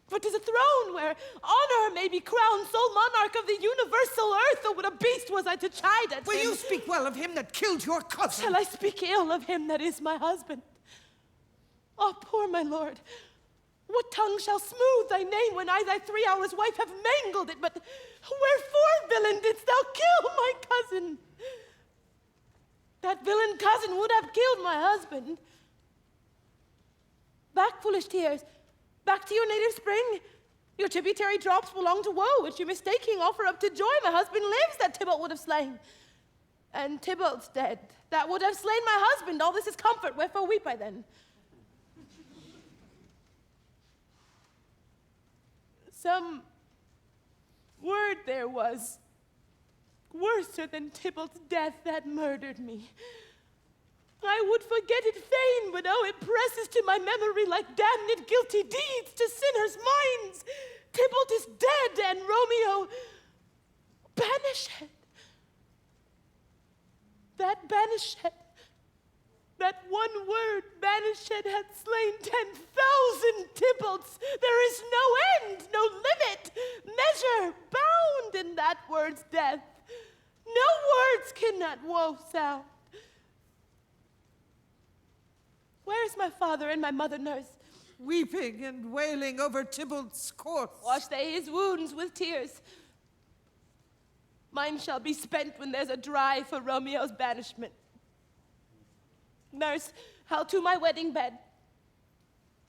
For 'tis a throne where honor may be crowned, sole monarch of the universal earth. Oh, what a beast was I to chide at Will him. you speak well of him that killed your cousin? Shall I speak ill of him that is my husband? Oh, poor my lord, what tongue shall smooth thy name when I, thy 3 hours wife, have mangled it? But wherefore, villain, didst thou kill my cousin? That villain cousin would have killed my husband. Back, foolish tears, back to your native spring. Your tributary drops belong to woe, which you mistaking offer up to joy. My husband lives that Tybalt would have slain. And Tybalt's dead, that would have slain my husband. All this is comfort, wherefore weep I then? Some word there was, worser than Tybalt's death, that murdered me. I would forget it fain, but oh, it presses to my memory like damned guilty deeds to sinners' minds. Tybalt is dead, and Romeo banished. That banished, that one word, banished, hath slain 10,000 Tybalts. There is no end, no limit, measure, bound in that word's death. No words can that woe sound. Where is my father and my mother nurse? Weeping and wailing over Tybalt's corpse. Wash they his wounds with tears. Mine shall be spent when there's a dry for Romeo's banishment. Nurse, how to my wedding bed?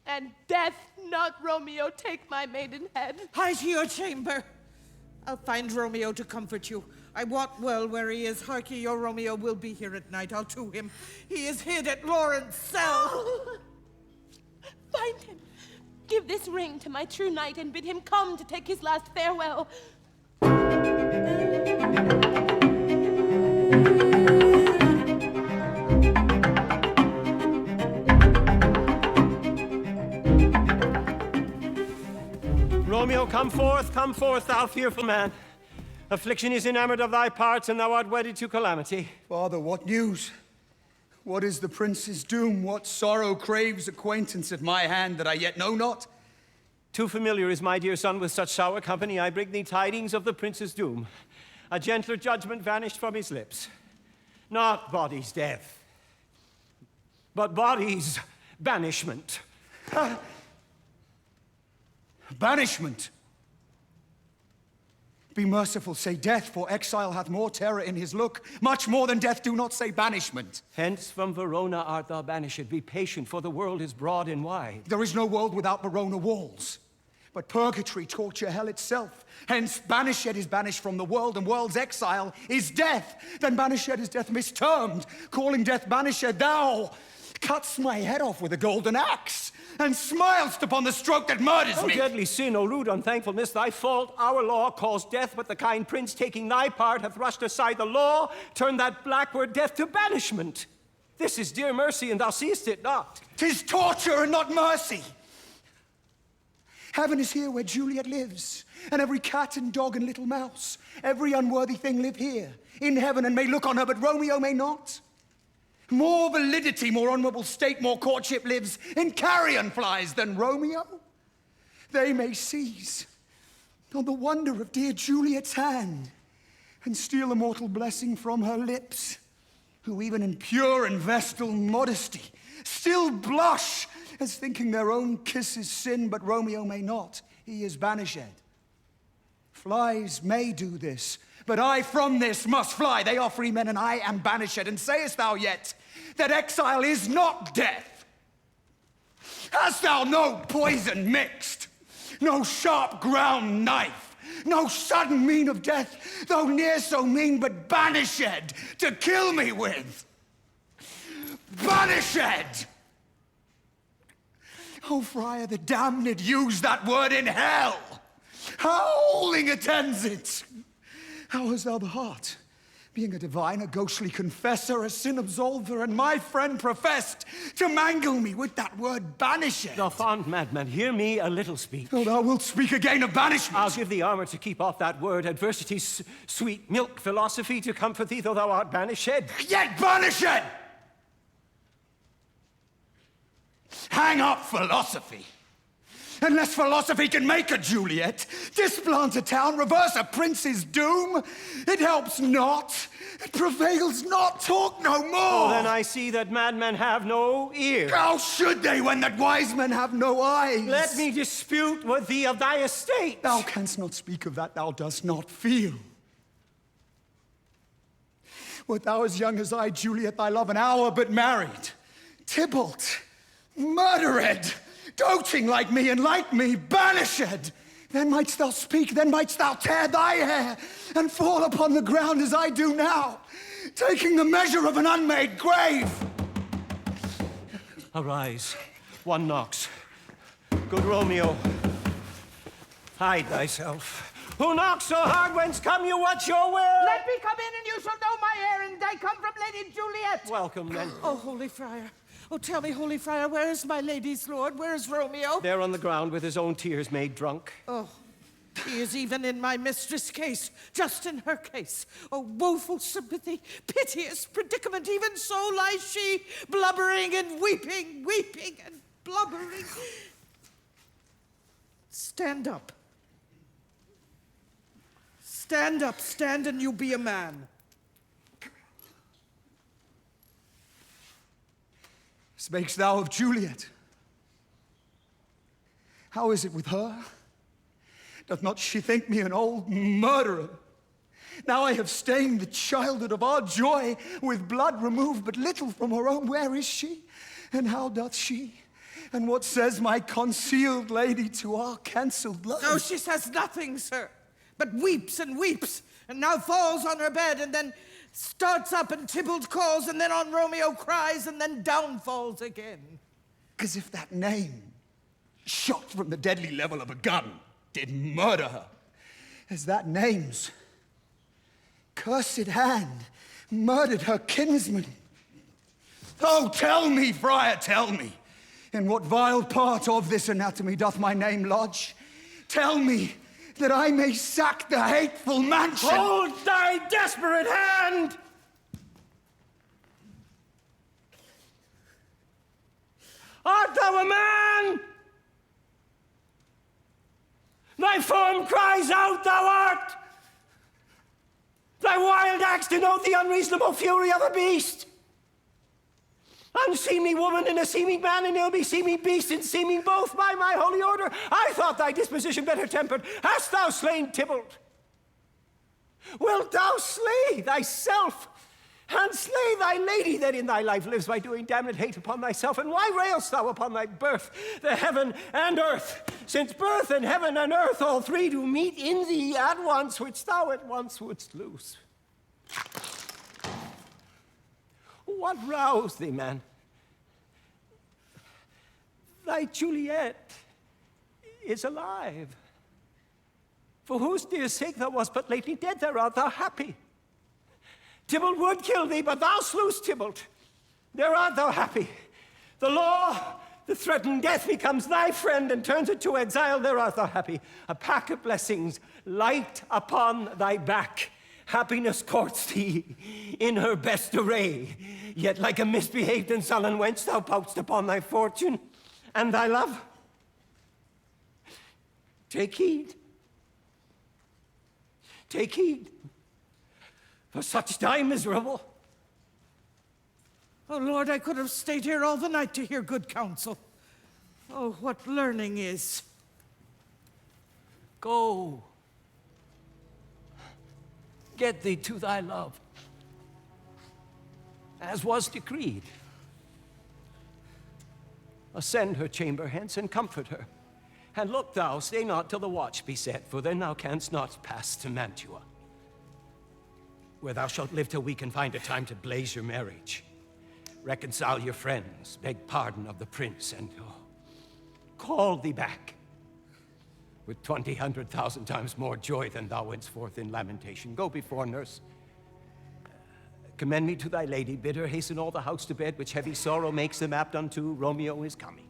And death, not Romeo, take my maidenhead. Hie to your chamber. I'll find Romeo to comfort you. I wot well where he is. Hark ye, your Romeo will be here at night. I'll to him. He is hid at Lauren's cell. Find him. Give this ring to my true knight and bid him come to take his last farewell. Romeo, come forth, thou fearful man. Affliction is enamored of thy parts, and thou art wedded to calamity. Father, what news? What is the prince's doom? What sorrow craves acquaintance at my hand that I yet know not? Too familiar is my dear son with such sour company. I bring thee tidings of the prince's doom. A gentler judgment vanished from his lips. Not body's death, but body's banishment. Banishment. Be merciful, say death, for exile hath more terror in his look. Much more than death, do not say banishment. Hence from Verona art thou banished. Be patient, for the world is broad and wide. There is no world without Verona walls. But purgatory, torture, hell itself. Hence banished is banished from the world, and world's exile is death. Then banished is death mistermed. Calling death banished, thou cuts my head off with a golden axe, and smilest upon the stroke that murders me. O deadly sin, O rude unthankfulness, thy fault, our law calls death, but the kind prince, taking thy part, hath rushed aside the law, turned that black word death to banishment. This is dear mercy, and thou seest it not. 'Tis torture and not mercy. Heaven is here where Juliet lives, and every cat and dog and little mouse, every unworthy thing live here, in heaven, and may look on her, but Romeo may not. More validity, more honorable state, more courtship lives in carrion flies than Romeo. They may seize on the wonder of dear Juliet's hand and steal a mortal blessing from her lips, who even in pure and vestal modesty still blush as thinking their own kiss is sin, but Romeo may not. He is banished. Flies may do this, but I from this must fly. They are free men, and I am banished. And sayest thou yet that exile is not death? Hast thou no poison mixed, no sharp ground knife, no sudden mean of death, though near so mean, but banished to kill me with? Banished! Oh, friar, the damned use that word in hell. Howling attends it. How hast thou the heart, being a divine, a ghostly confessor, a sin absolver, and my friend professed, to mangle me with that word banished? Thou fond madman, hear me a little speak. Oh, thou wilt speak again of banishment. I'll give thee armor to keep off that word, adversity's sweet milk, philosophy to comfort thee, though thou art banished. Yet banished! Hang up philosophy. Unless philosophy can make a Juliet, displant a town, reverse a prince's doom, it helps not, it prevails not, talk no more. Oh, then I see that madmen have no ear. How should they when that wise men have no eyes? Let me dispute with thee of thy estate. Thou canst not speak of that thou dost not feel. Wert thou as young as I, Juliet, thy love an hour but married, Tybalt, murdered, doting like me and like me, banished, then mightst thou speak, then mightst thou tear thy hair and fall upon the ground as I do now, taking the measure of an unmade grave. Arise, one knocks. Good Romeo, hide thyself. Who knocks so hard? Whence come you? What's your will? Let me come in, and you shall know my errand. I come from Lady Juliet. Welcome, then. Oh, holy friar. Oh, tell me, holy friar, where is my lady's lord? Where is Romeo? There on the ground with his own tears made drunk. Oh, he is even in my mistress' case, just in her case. Oh, woeful sympathy, piteous predicament, even so lies she, blubbering and weeping, weeping and blubbering. Stand up. Stand up, stand, and you be a man. Spakest thou of Juliet? How is it with her? Doth not she think me an old murderer? Now I have stained the childhood of our joy with blood removed but little from her own. Where is she? And how doth she? And what says my concealed lady to our cancelled love? Oh, she says nothing, sir, but weeps and weeps, and now falls on her bed, and then starts up, and Tybalt calls, and then on Romeo cries, and then down falls again. 'Cause if that name, shot from the deadly level of a gun, did murder her, as that name's cursed hand murdered her kinsman. Oh, tell me, friar, tell me, in what vile part of this anatomy doth my name lodge? Tell me, that I may sack the hateful mansion. Hold thy desperate hand! Art thou a man? Thy form cries out, thou art! Thy wild acts denote the unreasonable fury of a beast! Unseemly woman in a seeming man, and ill beseeming beast in seeming both, by my holy order. I thought thy disposition better tempered. Hast thou slain Tybalt? Wilt thou slay thyself, and slay thy lady that in thy life lives by doing damned hate upon thyself? And why railst thou upon thy birth, the heaven and earth? Since birth and heaven and earth, all three do meet in thee at once, which thou at once wouldst lose. What roused thee, man? Thy Juliet is alive, for whose dear sake thou wast but lately dead, there art thou happy. Tybalt would kill thee, but thou slewest Tybalt. There art thou happy. The law, the threatened death, becomes thy friend and turns it to exile. There art thou happy. A pack of blessings light upon thy back. Happiness courts thee in her best array. Yet like a misbehaved and sullen wench, thou pout'st upon thy fortune and thy love. Take heed. Take heed. For such die miserable. Oh, Lord, I could have stayed here all the night to hear good counsel. Oh, what learning is. Go. Get thee to thy love, as was decreed. Ascend her chamber hence and comfort her. And look thou, stay not till the watch be set, for then thou canst not pass to Mantua, where thou shalt live till we can find a time to blaze your marriage, reconcile your friends, beg pardon of the prince, and call thee back with 1,000 times more joy than thou wentst forth in lamentation. Go before, nurse. Commend me to thy lady, bid her hasten all the house to bed, which heavy sorrow makes them apt unto. Romeo is coming.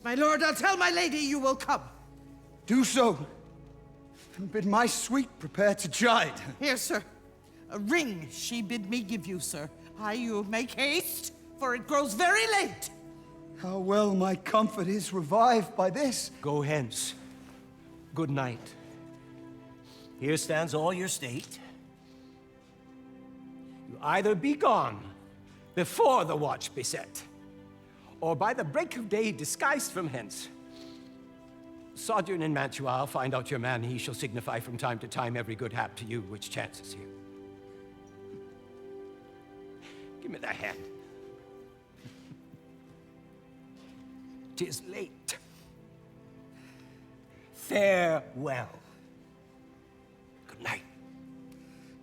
My lord, I'll tell my lady you will come. Do so, and bid my sweet prepare to chide. Here, sir. A ring she bid me give you, sir. You make haste, for it grows very late. How well my comfort is revived by this. Go hence. Good night. Here stands all your state. You either be gone before the watch be set, or by the break of day disguised from hence. Sojourn in Mantua, I'll find out your man, he shall signify from time to time every good hap to you which chances here. Give me thy hand. 'Tis late. Farewell. Good night.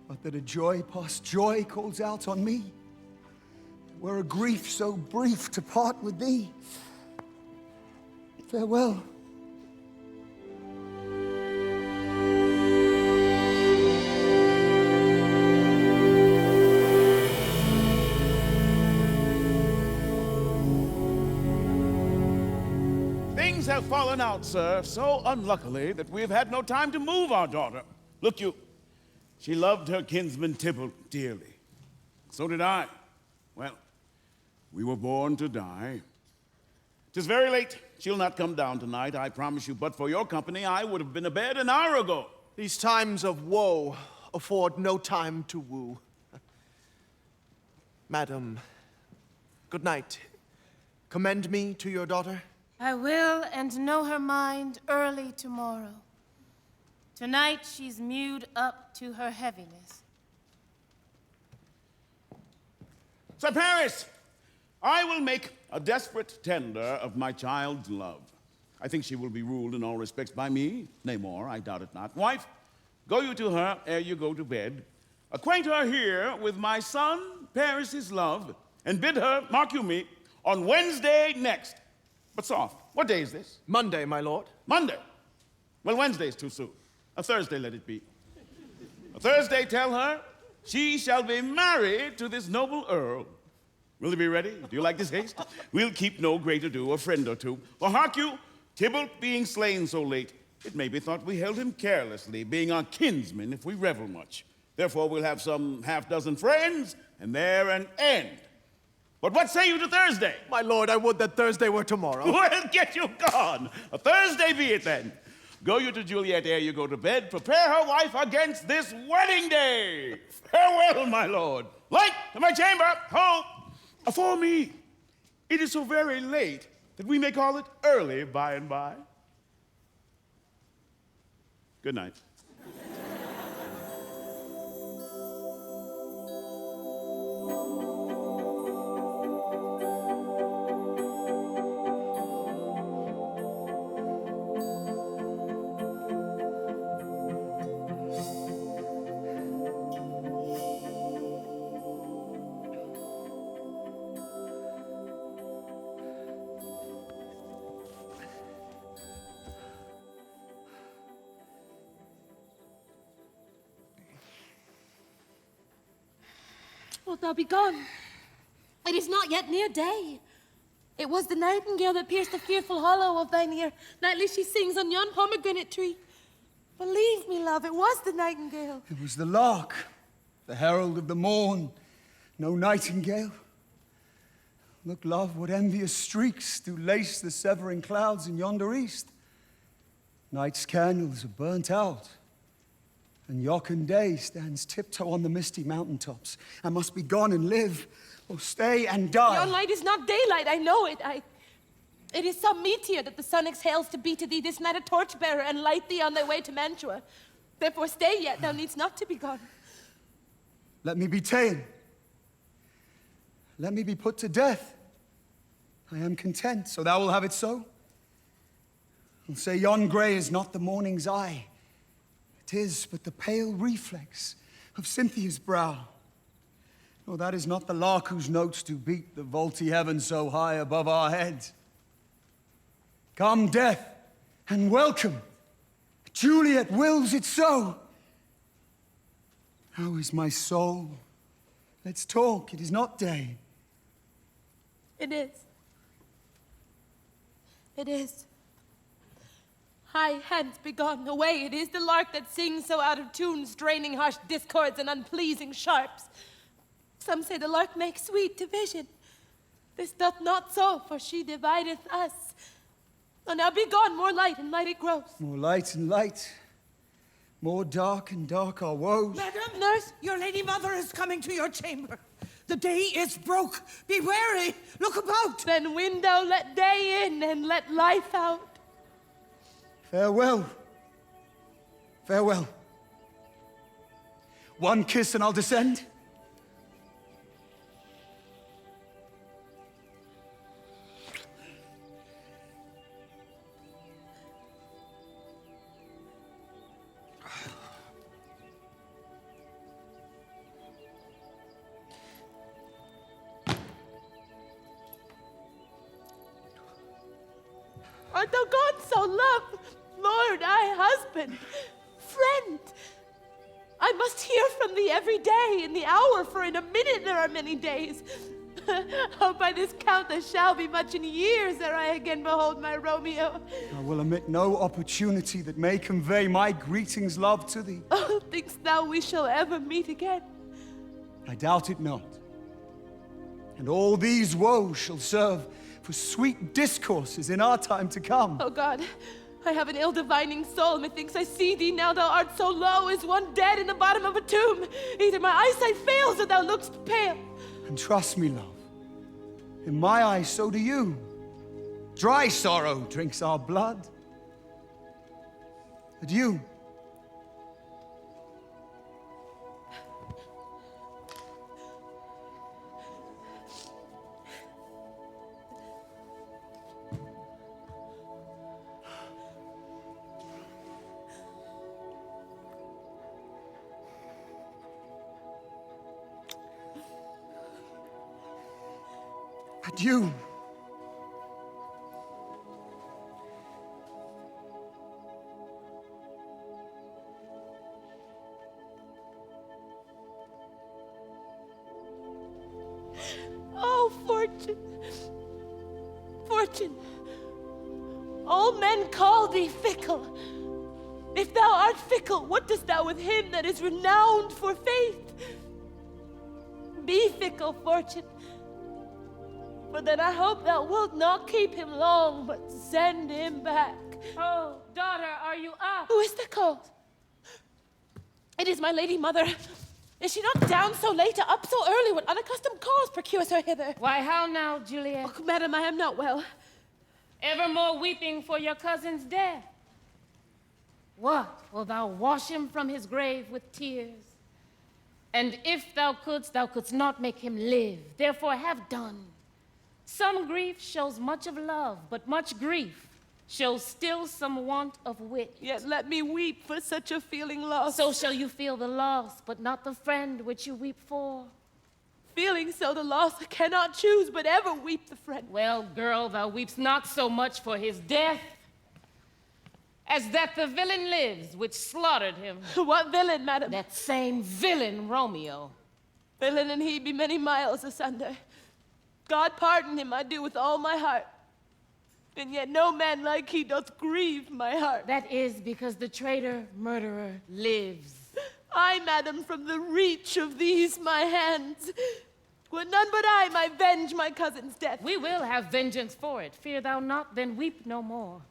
But that a joy past joy calls out on me, were a grief so brief to part with thee. Farewell. Things have fallen out, sir, so unluckily that we have had no time to move our daughter. Look you, she loved her kinsman Tybalt dearly. So did I. Well, we were born to die. 'Tis very late. She'll not come down tonight, I promise you, but for your company, I would have been abed an hour ago. These times of woe afford no time to woo. Madam, good night. Commend me to your daughter. I will, and know her mind early tomorrow. Tonight she's mewed up to her heaviness. Sir Paris, I will make a desperate tender of my child's love. I think she will be ruled in all respects by me, nay more, I doubt it not. Wife, go you to her ere you go to bed. Acquaint her here with my son Paris's love, and bid her, mark you me, on Wednesday next. But soft, what day is this? Monday, my lord. Monday? Well, Wednesday's too soon. A Thursday let it be. A Thursday, tell her, she shall be married to this noble earl. Will you be ready? Do you like this haste? We'll keep no great ado, a friend or two. For hark you, Tybalt being slain so late, it may be thought we held him carelessly, being our kinsman if we revel much. Therefore we'll have some half-dozen friends, and there an end. But what say you to Thursday? My lord, I would that Thursday were tomorrow. Well, get you gone. A Thursday be it then. Go you to Juliet ere you go to bed. Prepare her wife against this wedding day. Farewell, my lord. Light to my chamber. Ho! For me, it is so very late that we may call it early by and by. Good night. Wilt thou be gone? It is not yet near day. It was the nightingale that pierced the fearful hollow of thine ear. Nightly she sings on yon pomegranate tree. Believe me, love, it was the nightingale. It was the lark, the herald of the morn. No nightingale. Look, love, what envious streaks do lace the severing clouds in yonder east. Night's candles are burnt out, and Jocund day stands tiptoe on the misty mountaintops. I must be gone and live, or stay and die. Yon light is not daylight, I know it. It is some meteor that the sun exhales to be to thee this night a torchbearer and light thee on thy way to Mantua. Therefore stay yet, thou needst not to be gone. Let me be ta'en. Let me be put to death. I am content, so thou will have it so. And say yon grey is not the morning's eye. It is but the pale reflex of Cynthia's brow. No, that is not the lark whose notes do beat the vaulty heaven so high above our heads. Come, death, and welcome. Juliet wills it so. How is my soul? Let's talk, it is not day. It is. It is. High hence, begone, away. It is the lark that sings so out of tune, straining harsh discords and unpleasing sharps. Some say the lark makes sweet division. This doth not so, for she divideth us. Oh, now be gone, more light and light it grows. More light and light, more dark and dark our woes. Madam, nurse, your lady mother is coming to your chamber. The day is broke. Be wary. Look about. Then window let day in and let life out. Farewell. Farewell. One kiss and I'll descend. Art thou gone so, love? Lord, I, husband, friend. I must hear from thee every day, in the hour, for in a minute there are many days. Oh, by this count there shall be much in years ere I again behold my Romeo. I will omit no opportunity that may convey my greetings, love, to thee. Oh, thinkst thou we shall ever meet again? I doubt it not. And all these woes shall serve for sweet discourses in our time to come. Oh God, I have an ill-divining soul. Methinks I see thee now. Thou art so low as one dead in the bottom of a tomb. Either my eyesight fails or thou look'st pale. And trust me, love, in my eyes so do you. Dry sorrow drinks our blood. Adieu. Adieu. Oh, Fortune! Fortune! All men call thee fickle. If thou art fickle, what dost thou with him that is renowned for faith? Be fickle, Fortune, for then I hope thou wilt not keep him long, but send him back. Oh, daughter, are you up? Who is that called? It is my lady mother. Is she not down so late, up so early? What unaccustomed cause procures her hither? Why, how now, Juliet? Oh, madam, I am not well. Evermore weeping for your cousin's death. What? Wilt thou wash him from his grave with tears? And if thou couldst not make him live. Therefore have done. Some grief shows much of love, but much grief shows still some want of wit. Yet let me weep for such a feeling lost. So shall you feel the loss, but not the friend which you weep for. Feeling so the loss, I cannot choose but ever weep the friend. Well, girl, thou weepst not so much for his death as that the villain lives which slaughtered him. What villain, madam? That same villain, Romeo. Villain and he be many miles asunder. God pardon him, I do with all my heart. And yet no man like he doth grieve my heart. That is because the traitor murderer lives. I, madam, from the reach of these my hands, would none but I might venge my cousin's death. We will have vengeance for it. Fear thou not, then weep no more.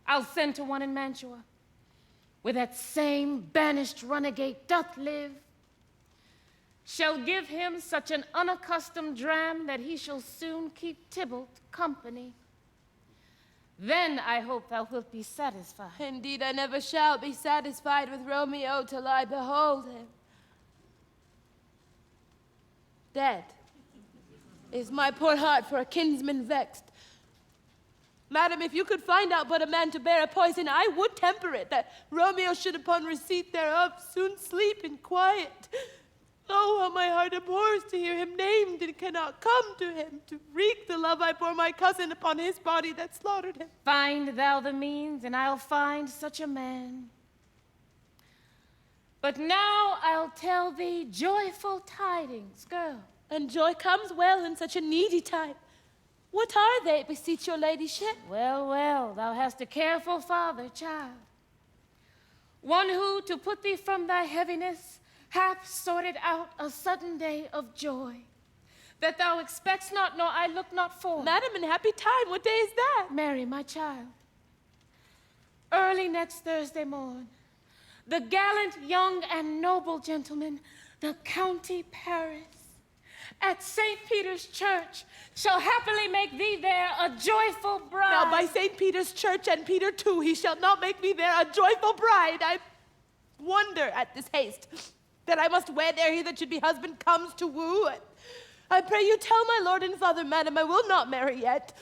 I'll send to one in Mantua, where that same banished runagate doth live, shall give him such an unaccustomed dram that he shall soon keep Tybalt company. Then I hope thou wilt be satisfied. Indeed, I never shall be satisfied with Romeo till I behold him. Dead is my poor heart for a kinsman vexed. Madam, if you could find out but a man to bear a poison, I would temper it, that Romeo should upon receipt thereof soon sleep in quiet. Oh, how my heart abhors to hear him named and cannot come to him to wreak the love I bore my cousin upon his body that slaughtered him. Find thou the means, and I'll find such a man. But now I'll tell thee joyful tidings, girl. And joy comes well in such a needy time. What are they, beseech your ladyship? Well, well, thou hast a careful father, child. One who, to put thee from thy heaviness, hath sorted out a sudden day of joy, that thou expects not, nor I look not for. Madam, in happy time, what day is that? Mary, my child, early next Thursday morn, the gallant young and noble gentleman, the County Paris, at St. Peter's Church, shall happily make thee there a joyful bride. Now by St. Peter's Church and Peter too, he shall not make me there a joyful bride. I wonder at this haste, that I must wed ere he that should be husband comes to woo. I pray you tell my lord and father, madam, I will not marry yet.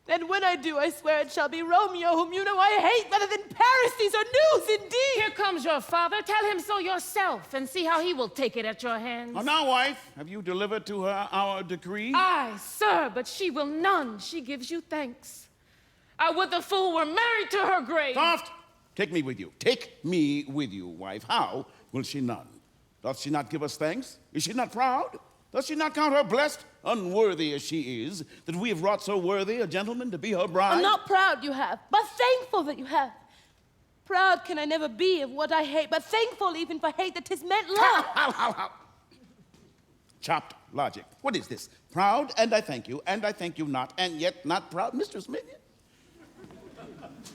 And when I do, I swear it shall be Romeo, whom you know I hate better than Paris. These are news indeed. Here comes your father. Tell him so yourself, and see how he will take it at your hands. Now, wife, have you delivered to her our decree? Aye, sir, but she will none. She gives you thanks. I would the fool were married to her grave. Soft! Take me with you. Take me with you, wife. How will she none? Doth she not give us thanks? Is she not proud? Does she not count her blessed, unworthy as she is, that we have wrought so worthy a gentleman to be her bride? I'm not proud you have, but thankful that you have. Proud can I never be of what I hate, but thankful even for hate that 'tis meant love. How? Chopped logic. What is this? Proud, and I thank you not, and yet not proud, Mistress Minion?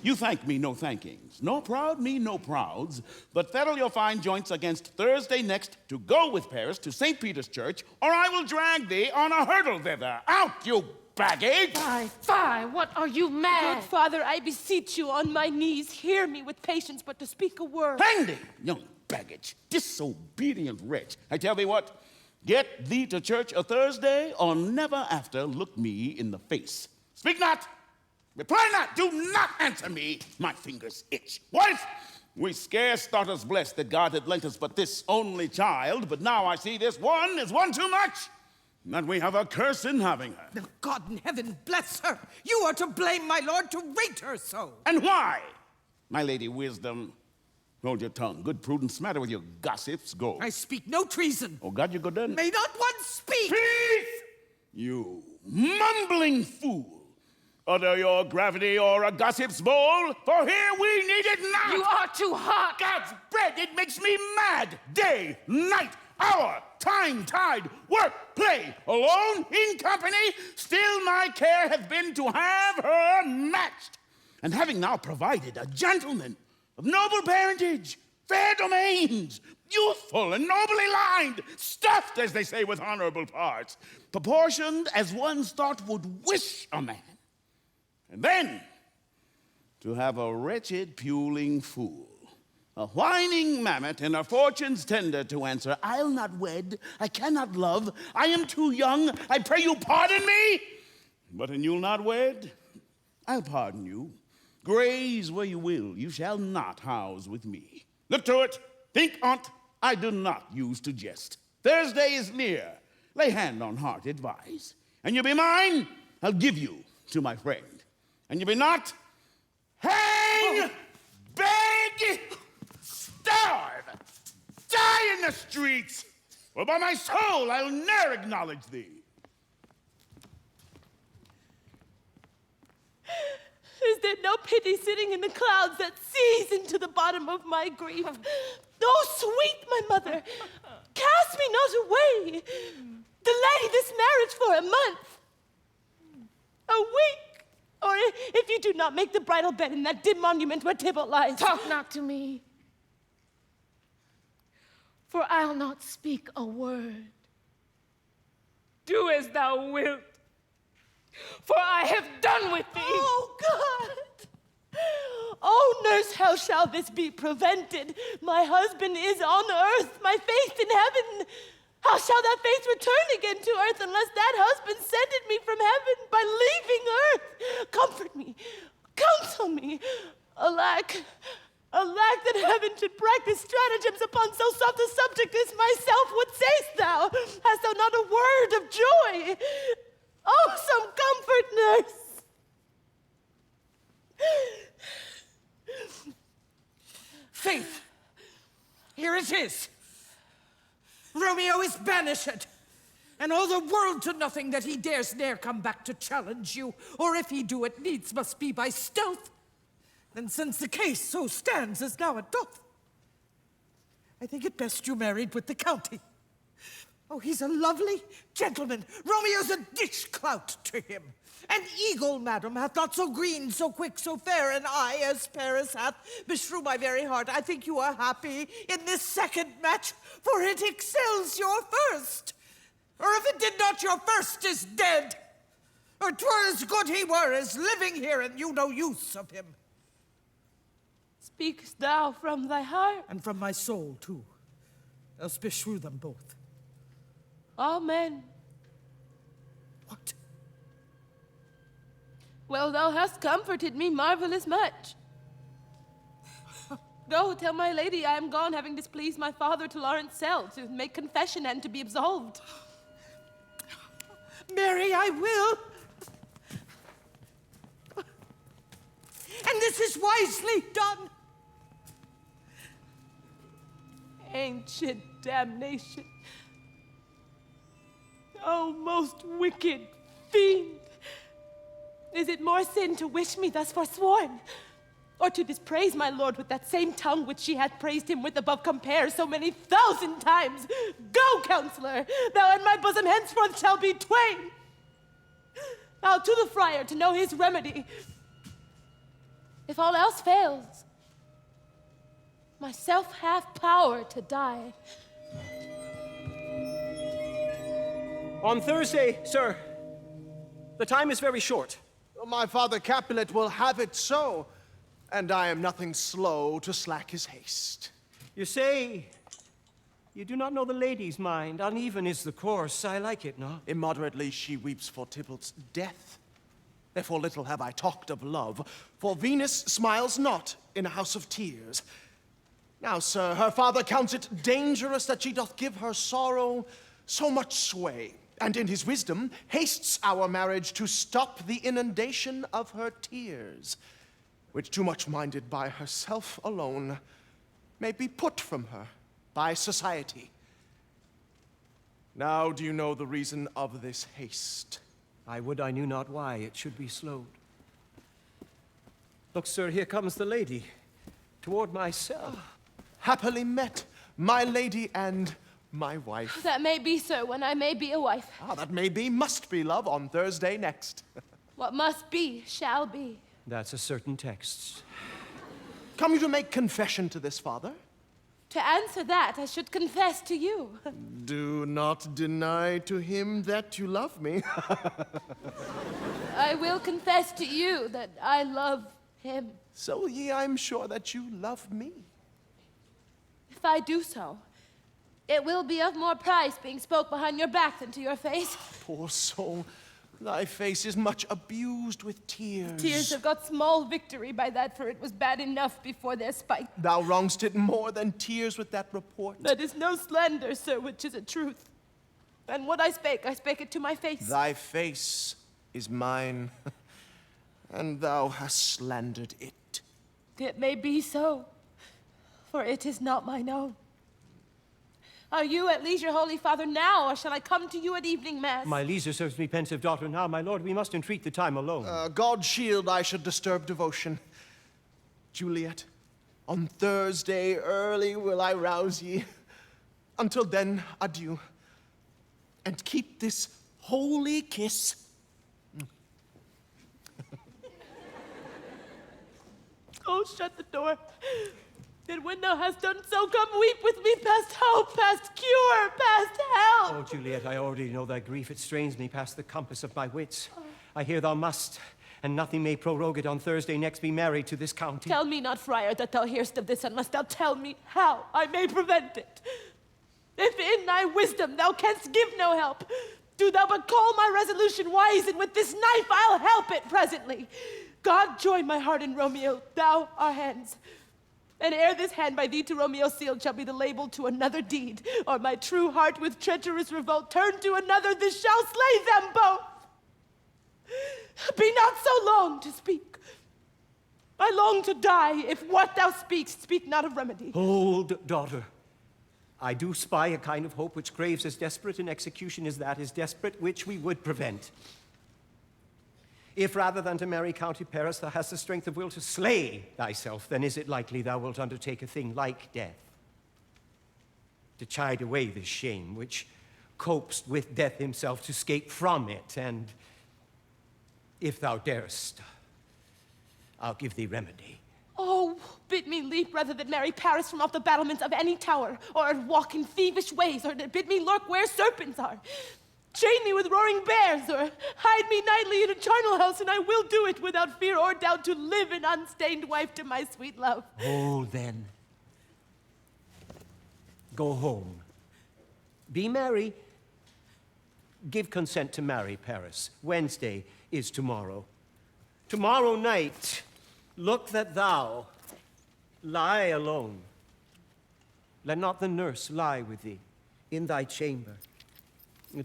You thank me, no thankings. No proud, me, no prouds. But fettle your fine joints against Thursday next to go with Paris to St. Peter's Church, or I will drag thee on a hurdle thither. Out, you baggage! Fie, what are you mad? Good father, I beseech you on my knees, hear me with patience, but to speak a word. Hang thee, young baggage, disobedient wretch. I tell thee what, get thee to church a Thursday, or never after look me in the face. Speak not! Reply not! Do not answer me! My fingers itch. Wife, we scarce thought us blessed that God had lent us but this only child, but now I see this one is one too much. that we have a curse in having her. Now, God in heaven bless her. You are to blame, my lord, to rate her so. And why? My lady Wisdom, hold your tongue. Good prudence, matter with your gossips, go. I speak no treason. Oh, God, you go done. May not one speak. Peace! You mumbling fool. Utter your gravity or a gossip's bowl, for here we need it not. You are too hot. God's bread, it makes me mad. Day, night, hour, time, tide, work, play, alone, in company, still my care hath been to have her matched. And having now provided a gentleman of noble parentage, fair domains, youthful and nobly lined, stuffed, as they say, with honorable parts, proportioned as one's thought would wish a man. And then, to have a wretched, puling fool, a whining mammet in her fortune's tender to answer, I'll not wed, I cannot love, I am too young, I pray you pardon me. But an you'll not wed, I'll pardon you. Graze where you will, you shall not house with me. Look to it, think on't, I do not use to jest. Thursday is near, lay hand on heart, advise. And you be mine, I'll give you to my friend. And you be not, hang, beg, starve, die in the streets, or by my soul I'll ne'er acknowledge thee. Is there no pity sitting in the clouds that sees into the bottom of my grief? Oh, sweet my mother, cast me not away. Delay this marriage for a month, a week. Or if you do not make the bridal bed in that dim monument where Tybalt lies. Talk not to me, for I'll not speak a word. Do as thou wilt, for I have done with thee. Oh, God! Oh, nurse, how shall this be prevented? My husband is on earth, my faith in heaven. How shall that faith return again to earth unless that husband sended me from heaven by leaving earth? Comfort me, counsel me. Alack, alack that heaven should practice stratagems upon so soft a subject as myself. What sayst thou? Hast thou not a word of joy? Oh, some comfort, nurse. Faith, here it is. Romeo is banished, and all the world to nothing that he dares ne'er come back to challenge you, or if he do it needs must be by stealth. And since the case so stands as now it doth, I think it best you married with the county. Oh, he's a lovely gentleman. Romeo's a dish-clout to him. An eagle, madam, hath not so green, so quick, so fair an eye as Paris hath. Beshrew my very heart, I think you are happy in this second match, for it excels your first. Or if it did not, your first is dead. Or 'twere as good he were as living here, and you no use of him. Speakest thou from thy heart? And from my soul, too. Else beshrew them both. Amen. What? Well, thou hast comforted me marvelous much. Go, tell my lady I am gone, having displeased my father to Lawrence cell, to make confession and to be absolved. Mary, I will. And this is wisely done. Ancient damnation. Oh, most wicked fiend. Is it more sin to wish me thus forsworn? Or to dispraise my lord with that same tongue which she hath praised him with above compare so many thousand times? Go, counselor, thou and my bosom henceforth shall be twain. Now to the friar to know his remedy. If all else fails, myself have power to die. On Thursday, sir. The time is very short. My father Capulet will have it so, and I am nothing slow to slack his haste. You say you do not know the lady's mind. Uneven is the course. I like it, no? Immoderately she weeps for Tybalt's death. Therefore little have I talked of love, for Venus smiles not in a house of tears. Now, sir, her father counts it dangerous that she doth give her sorrow so much sway. and in his wisdom hastes our marriage to stop the inundation of her tears, which too much minded by herself alone may be put from her by society. Now do you know the reason of this haste? I would I knew not why it should be slowed. Look, sir, here comes the lady, toward myself. Happily met, my lady and my wife. That may be, sir, when I may be a wife. Ah, that may be, must be, love, on Thursday next. What must be, shall be. That's a certain text. Come you to make confession to this father? To answer that, I should confess to you. Do not deny to him that you love me. I will confess to you that I love him. So will ye, I'm sure, that you love me. If I do so, it will be of more price being spoke behind your back than to your face. Poor soul, thy face is much abused with tears. Tears have got small victory by that, for it was bad enough before their spite. Thou wrong'st it more than tears with that report. That is no slander, sir, which is a truth. And what I spake it to my face. Thy face is mine, and thou hast slandered it. It may be so, for it is not mine own. Are you at leisure, Holy Father, now, or shall I come to you at evening mass? My leisure serves me, pensive daughter, now. My lord, we must entreat the time alone. God shield I should disturb devotion. Juliet, on Thursday early will I rouse ye. Until then, adieu. And keep this holy kiss. Oh, shut the door. And when thou hast done so, come weep with me past hope, past cure, past help. Oh, Juliet, I already know thy grief. It strains me past the compass of my wits. I hear thou must, and nothing may prorogue it on Thursday next, be married to this county. Tell me not, friar, that thou hearest of this, and must thou tell me how I may prevent it. If in thy wisdom thou canst give no help, do thou but call my resolution wise, and with this knife I'll help it presently. God join my heart in Romeo, thou our hands. And ere this hand by thee to Romeo sealed shall be the label to another deed, or my true heart with treacherous revolt turn to another, this shall slay them both. Be not so long to speak. I long to die, if what thou speakst speak not of remedy. Hold, daughter. I do spy a kind of hope which craves as desperate an execution as that is desperate, which we would prevent. If rather than to marry County Paris thou hast the strength of will to slay thyself, then is it likely thou wilt undertake a thing like death, to chide away this shame which copest with death himself to escape from it, and if thou darest, I'll give thee remedy. Oh, bid me leap rather than marry Paris from off the battlements of any tower, or walk in thievish ways, or bid me lurk where serpents are. Chain me with roaring bears, or hide me nightly in a charnel house, and I will do it without fear or doubt to live an unstained wife to my sweet love. Oh, then, go home. Be merry. Give consent to marry Paris. Wednesday is tomorrow. Tomorrow night, look that thou lie alone. Let not the nurse lie with thee in thy chamber.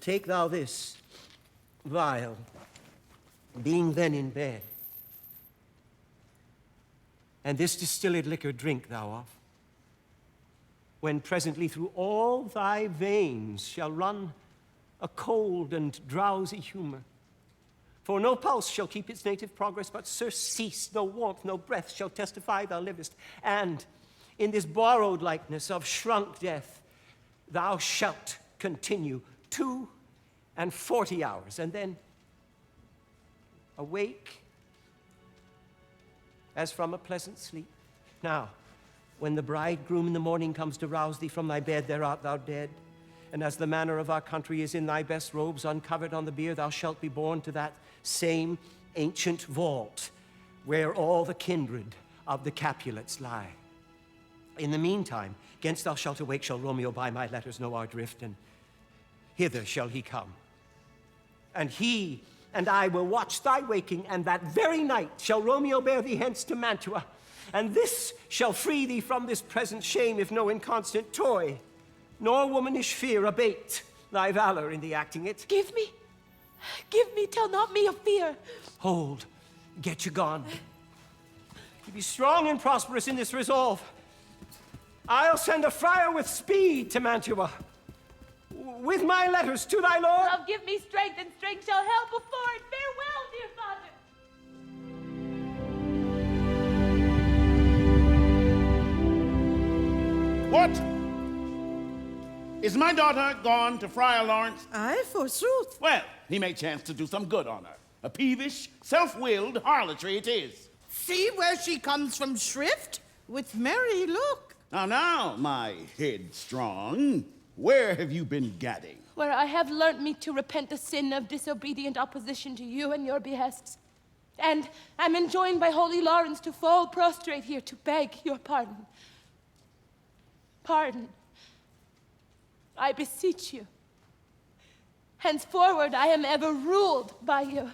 Take thou this vial, being then in bed, and this distilled liquor drink thou of, when presently through all thy veins shall run a cold and drowsy humor. For no pulse shall keep its native progress, but surcease, no warmth, no breath shall testify thou livest. And in this borrowed likeness of shrunk death, thou shalt continue 42 hours, and then awake as from a pleasant sleep. Now, when the bridegroom in the morning comes to rouse thee from thy bed, there art thou dead. And as the manner of our country is in thy best robes, uncovered on the bier, thou shalt be borne to that same ancient vault where all the kindred of the Capulets lie. In the meantime, 'gainst thou shalt awake, shall Romeo by my letters know our drift, and hither shall he come. And he and I will watch thy waking, and that very night shall Romeo bear thee hence to Mantua. And this shall free thee from this present shame, if no inconstant toy, nor womanish fear abate. thy valor in the acting it. Give me, tell not me of fear. Hold, get you gone. You be strong and prosperous in this resolve. I'll send a friar with speed to Mantua, with my letters to thy lord. Love, give me strength, and strength shall help before it. Farewell, dear father. What? Is my daughter gone to Friar Lawrence? Aye, forsooth. Well, he may chance to do some good on her. A peevish, self-willed harlotry it is. See where she comes from shrift? With merry look. Now, my headstrong, where have you been gadding? Where I have learnt me to repent the sin of disobedient opposition to you and your behests. And am enjoined by holy Lawrence to fall prostrate here to beg your pardon. Pardon. I beseech you. Henceforward, I am ever ruled by you.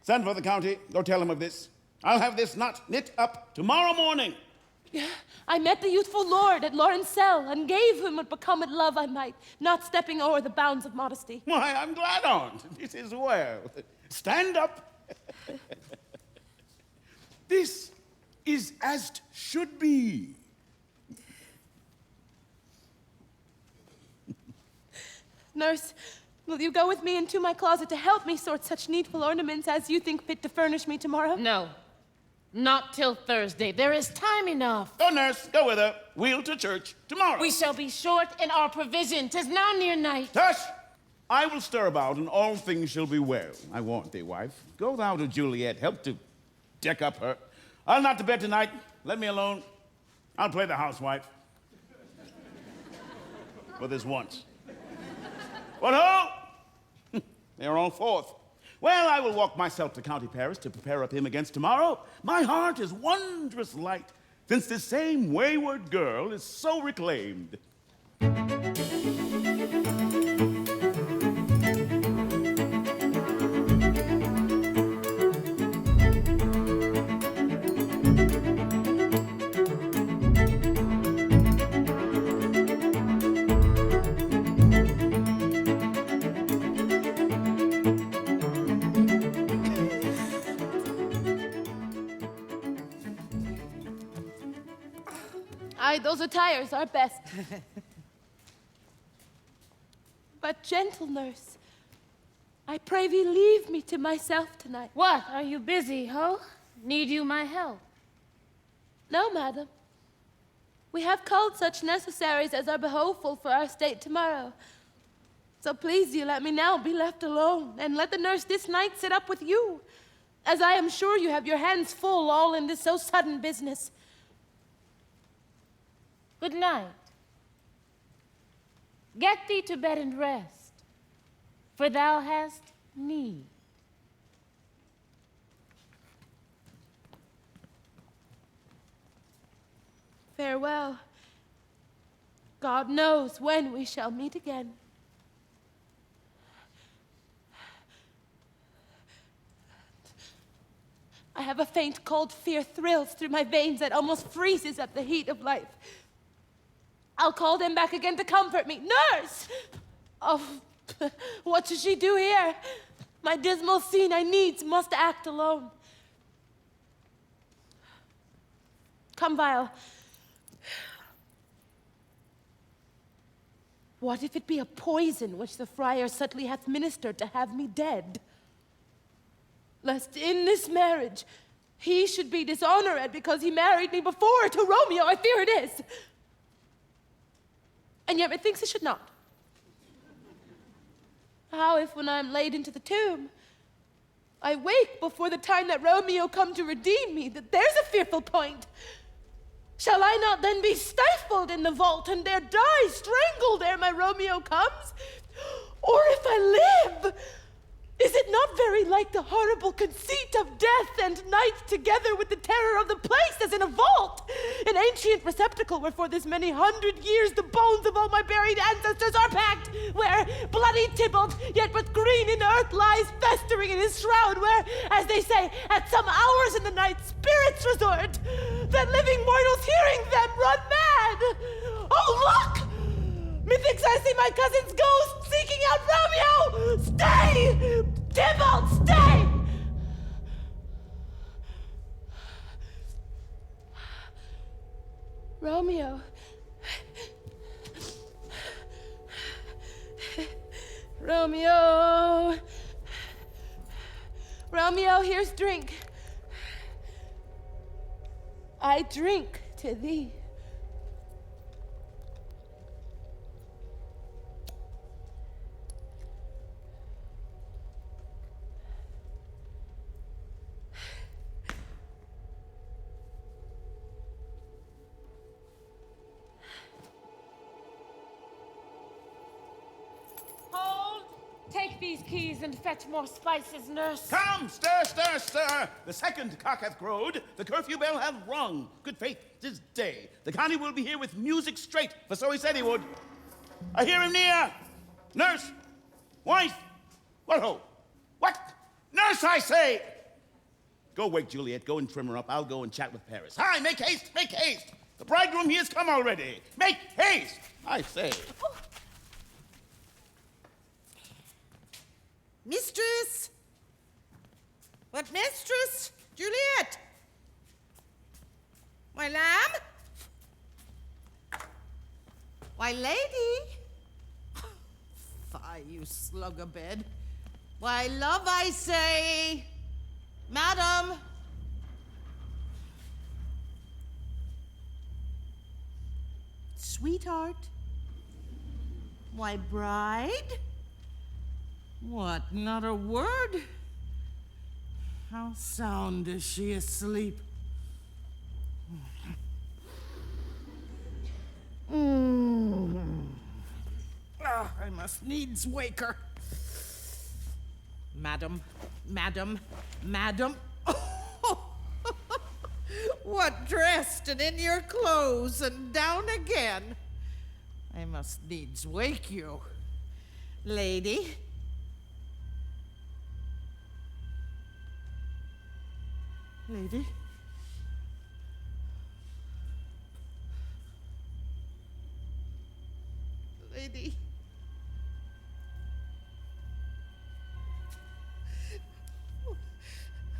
Send for the county. Go tell him of this. I'll have this knot knit up tomorrow morning. I met the youthful lord at Lawrence cell and gave him what becometh love I might, not stepping o'er the bounds of modesty. Why, I'm glad on't. This is well. Stand up. This is as 't should be. Nurse, will you go with me into my closet to help me sort such needful ornaments as you think fit to furnish me tomorrow? No, not till Thursday. There is time enough. Go, nurse, go with her. We'll to church tomorrow. We shall be short in our provision. 'Tis now near night. Tush! I will stir about, and all things shall be well. I warn thee, wife. Go thou to Juliet. Help to deck up her. I'll not to bed tonight. Let me alone. I'll play the housewife. For this once. What ho! They are all forth. Well, I will walk myself to County Paris to prepare up him against tomorrow. My heart is wondrous light, since this same wayward girl is so reclaimed. Aye, those attires are best. But gentle nurse, I pray thee leave me to myself tonight. What? Are you busy, ho? Need you my help? No, madam. We have culled such necessaries as are behoveful for our state tomorrow. So please you let me now be left alone, and let the nurse this night sit up with you, as I am sure you have your hands full all in this so sudden business. Good night. Get thee to bed and rest, for thou hast need. Farewell. God knows when we shall meet again. I have a faint cold fear thrills through my veins that almost freezes at the heat of life. I'll call them back again to comfort me. Nurse! Oh, what should she do here? My dismal scene I needs must act alone. Come, Vial. What if it be a poison which the friar subtly hath ministered to have me dead? Lest in this marriage he should be dishonored because he married me before to Romeo, I fear it is. And yet methinks it should not. How if when I am laid into the tomb, I wake before the time that Romeo come to redeem me, that there's a fearful point. Shall I not then be stifled in the vault and there die strangled ere my Romeo comes? Or if I live, is it not very like the horrible conceit of death and night together with the terror of the place as in a vault, an ancient receptacle where for this many 100 years the bones of all my buried ancestors are packed, where bloody Tybalt, yet but green in earth, lies festering in his shroud, where, as they say, at some hours in the night spirits resort, that living mortals hearing them run mad. Oh, look! Methinks I see my cousin's ghost seeking out Romeo! Stay! Tybalt, stay! Romeo. Romeo. Romeo, here's drink. I drink to thee. Take these keys and fetch more spices, nurse. Come, stir, stir, stir! The second cock hath crowed, the curfew bell hath rung. Good faith, 'tis day. The Connie will be here with music straight, for so he said he would. I hear him near. Nurse! Wife! What ho? What? Nurse, I say! Go wake Juliet, go and trim her up. I'll go and chat with Paris. Hi, make haste, make haste! The bridegroom, he has come already. Make haste, I say. Mistress! What mistress? Juliet! My lamb? Why, lady? Fie, you slug-a-bed. Why, love, I say. Madam! Sweetheart? Why, bride? What, not a word? How sound is she asleep? I must needs wake her. Madam, madam, madam. What, dressed and in your clothes and down again? I must needs wake you. Lady. Lady? Lady?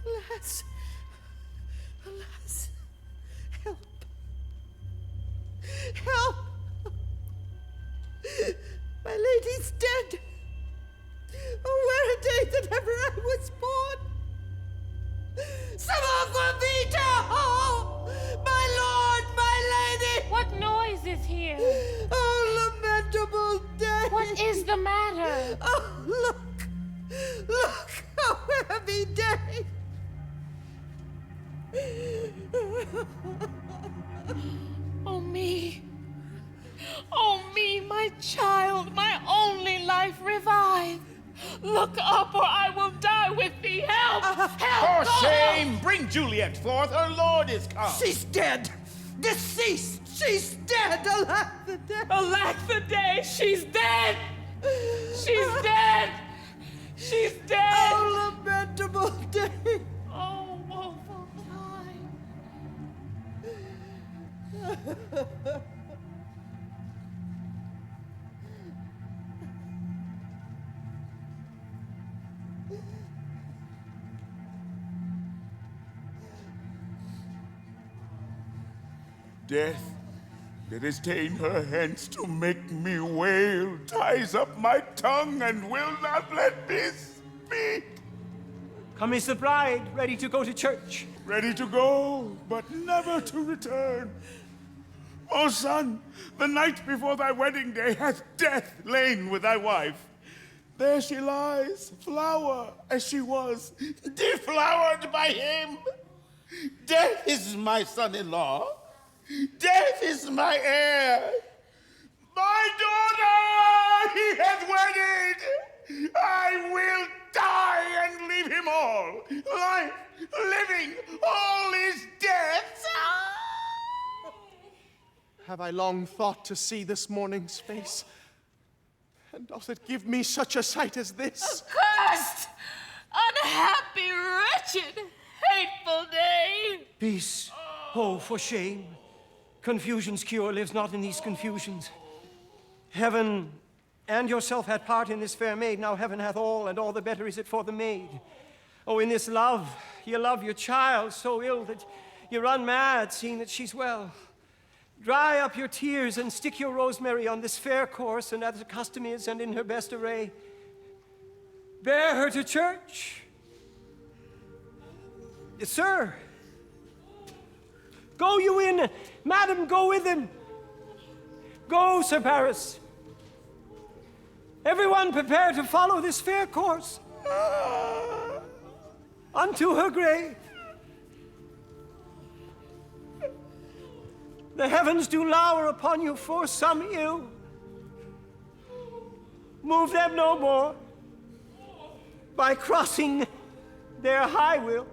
Alas, alas, help, help! My lady's dead. Oh, where a day that ever I was born! Samantha Vita! Oh, my lord, my lady! What noise is here? Oh, lamentable day! What is the matter? Oh, look! Look, how heavy day! Oh, me. Oh, me, my child, my only life revive. Look up, or I will die with thee. Help! Help! For shame! Bring Juliet forth. Her lord is come. She's dead! Deceased! She's dead! Alack the day! Alack the day! She's dead! She's dead! She's dead! Oh, lamentable day! Oh, woeful time! Death, that has ta'en her hence to make me wail, ties up my tongue and will not let me speak. Come is the bride, ready to go to church. Ready to go, but never to return. O son, the night before thy wedding day hath death lain with thy wife. There she lies, flower as she was, deflowered by him. Death is my son-in-law. Death is my heir. My daughter he hath wedded. I will die and leave him all. Life, living, all is death. Have I long thought to see this morning's face? And does it give me such a sight as this? Cursed, unhappy, wretched, hateful day! Peace. Oh, for shame. Confusion's cure lives not in these confusions. Heaven and yourself had part in this fair maid. Now heaven hath all, and all the better is it for the maid. Oh, in this love, you love your child so ill that you run mad, seeing that she's well. Dry up your tears and stick your rosemary on this fair course, and as the custom is, and in her best array. Bear her to church. Yes, sir. Go you in, madam, go with him. Go, Sir Paris. Everyone prepare to follow this fair course unto her grave. The heavens do lower upon you for some ill. Move them no more by crossing their high will.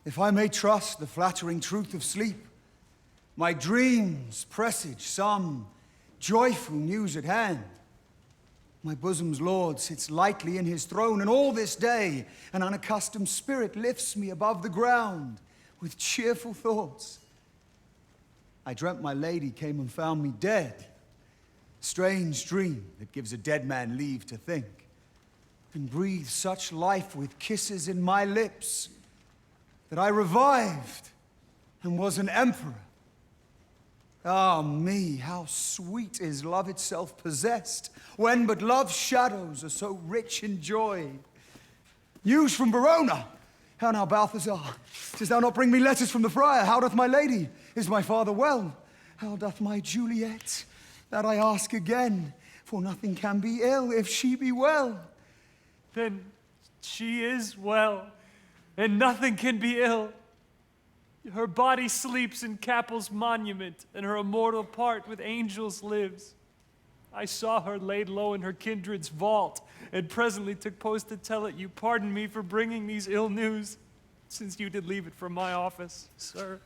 If I may trust the flattering truth of sleep, my dreams presage some joyful news at hand. My bosom's Lord sits lightly in his throne, and all this day an unaccustomed spirit lifts me above the ground with cheerful thoughts. I dreamt my lady came and found me dead. Strange dream that gives a dead man leave to think, and breathes such life with kisses in my lips that I revived and was an emperor. Ah me, how sweet is love itself possessed, when but love's shadows are so rich in joy. News from Verona. How now, Balthazar? Dost thou not bring me letters from the friar? How doth my lady? Is my father well? How doth my Juliet? That I ask again, for nothing can be ill if she be well. Then she is well, and nothing can be ill. Her body sleeps in Capel's monument, and her immortal part with angels lives. I saw her laid low in her kindred's vault, and presently took post to tell it you pardon me for bringing these ill news, since you did leave it from my office, sir.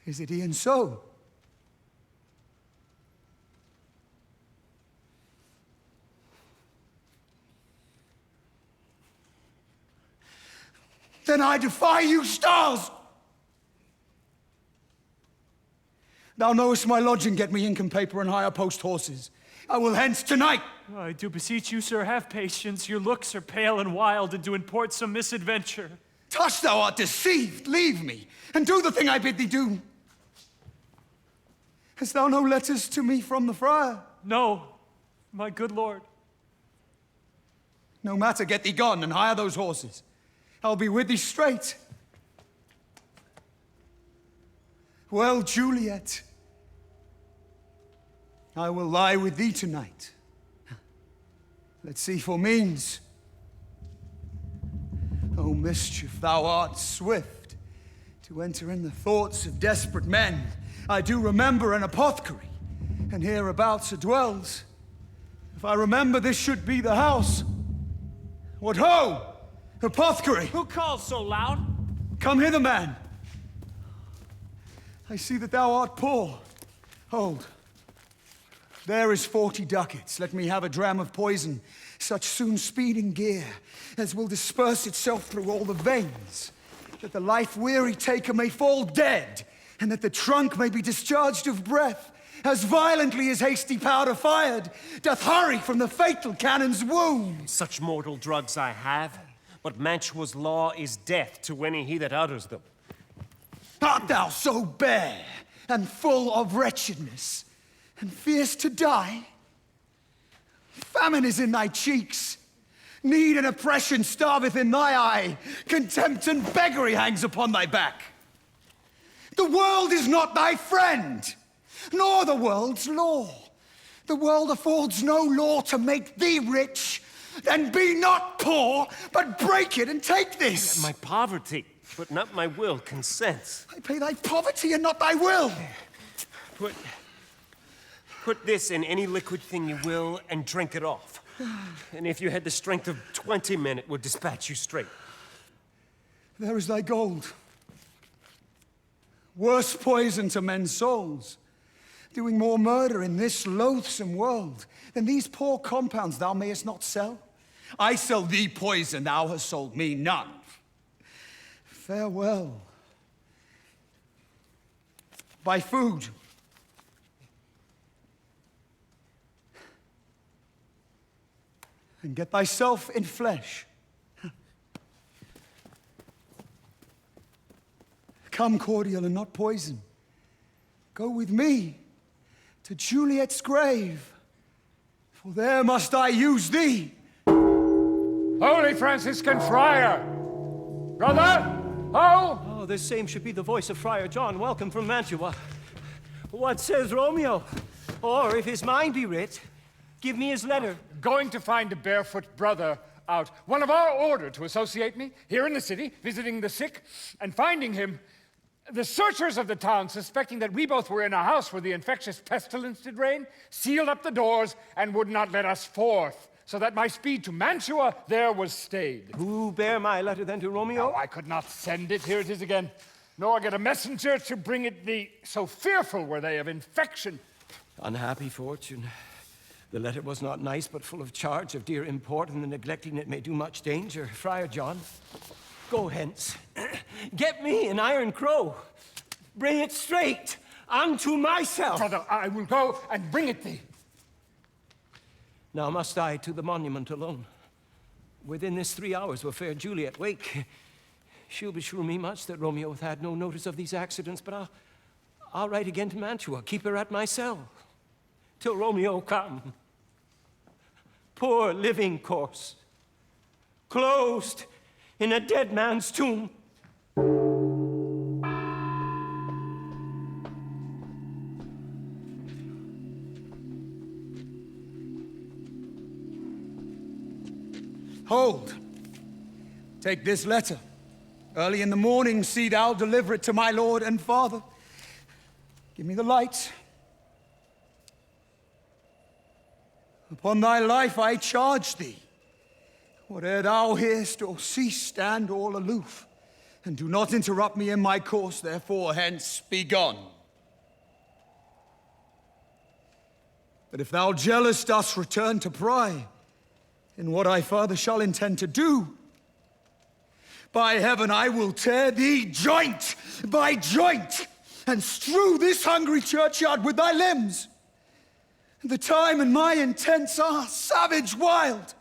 Is it e'en so? Then I defy you, stars! Thou knowest my lodging, get me income paper and hire post horses. I will hence tonight. I do beseech you, sir, have patience. Your looks are pale and wild, and to import some misadventure. Tush, thou art deceived. Leave me, and do the thing I bid thee do. Hast thou no letters to me from the friar? No, my good lord. No matter, get thee gone and hire those horses. I'll be with thee straight. Well, Juliet, I will lie with thee tonight. Let's see for means. Oh, mischief, thou art swift to enter in the thoughts of desperate men. I do remember an apothecary, and hereabouts it dwells. If I remember, this should be the house. What ho! Apothecary! Who calls so loud? Come hither, man. I see that thou art poor. Hold. There is 40 ducats. Let me have a dram of poison, such soon speeding gear as will disperse itself through all the veins, that the life-weary taker may fall dead, and that the trunk may be discharged of breath, as violently as hasty powder fired doth hurry from the fatal cannon's wound. Such mortal drugs I have, but Mantua's law is death to any he that utters them. Art thou so bare and full of wretchedness, and fearst to die? Famine is in thy cheeks, need and oppression starveth in thy eye, contempt and beggary hangs upon thy back. The world is not thy friend, nor the world's law. The world affords no law to make thee rich. Then be not poor, but break it and take this. My poverty, but not my will, consents. I pay thy poverty and not thy will. Put this in any liquid thing you will and drink it off. And if you had the strength of 20 men, it would dispatch you straight. There is thy gold. Worse poison to men's souls, doing more murder in this loathsome world than these poor compounds thou mayest not sell. I sell thee poison, thou hast sold me none. Farewell. Buy food. And get thyself in flesh. Come cordial and not poison. Go with me to Juliet's grave, for there must I use thee. Holy Franciscan Friar! Brother! Oh, this same should be the voice of Friar John, welcome from Mantua. What says Romeo? Or, if his mind be writ, give me his letter. Going to find a barefoot brother out, one of our order to associate me, here in the city, visiting the sick, and finding him. The searchers of the town, suspecting that we both were in a house where the infectious pestilence did reign, sealed up the doors and would not let us forth, so that my speed to Mantua there was stayed. Who bear my letter then to Romeo? Oh, I could not send it, here it is again, nor get a messenger to bring it thee, so fearful were they of infection. Unhappy fortune. The letter was not nice, but full of charge of dear import, and the neglecting it may do much danger. Friar John, go hence. Get me an iron crow. Bring it straight unto myself. Brother, I will go and bring it thee. Now must I to the monument alone. Within this 3 hours will fair Juliet wake. She'll beshrew me much that Romeo hath had no notice of these accidents, but I'll write again to Mantua, keep her at my cell, till Romeo come. Poor living corse, closed in a dead man's tomb. Hold. Take this letter. Early in the morning, see thou deliver it to my lord and father. Give me the light. Upon thy life I charge thee. Whate'er thou hearest or seest, stand all aloof, and do not interrupt me in my course, therefore hence be gone. But if thou jealous dost return to pry, in what I further shall intend to do, by heaven I will tear thee joint by joint, and strew this hungry churchyard with thy limbs. The time and my intents are savage wild,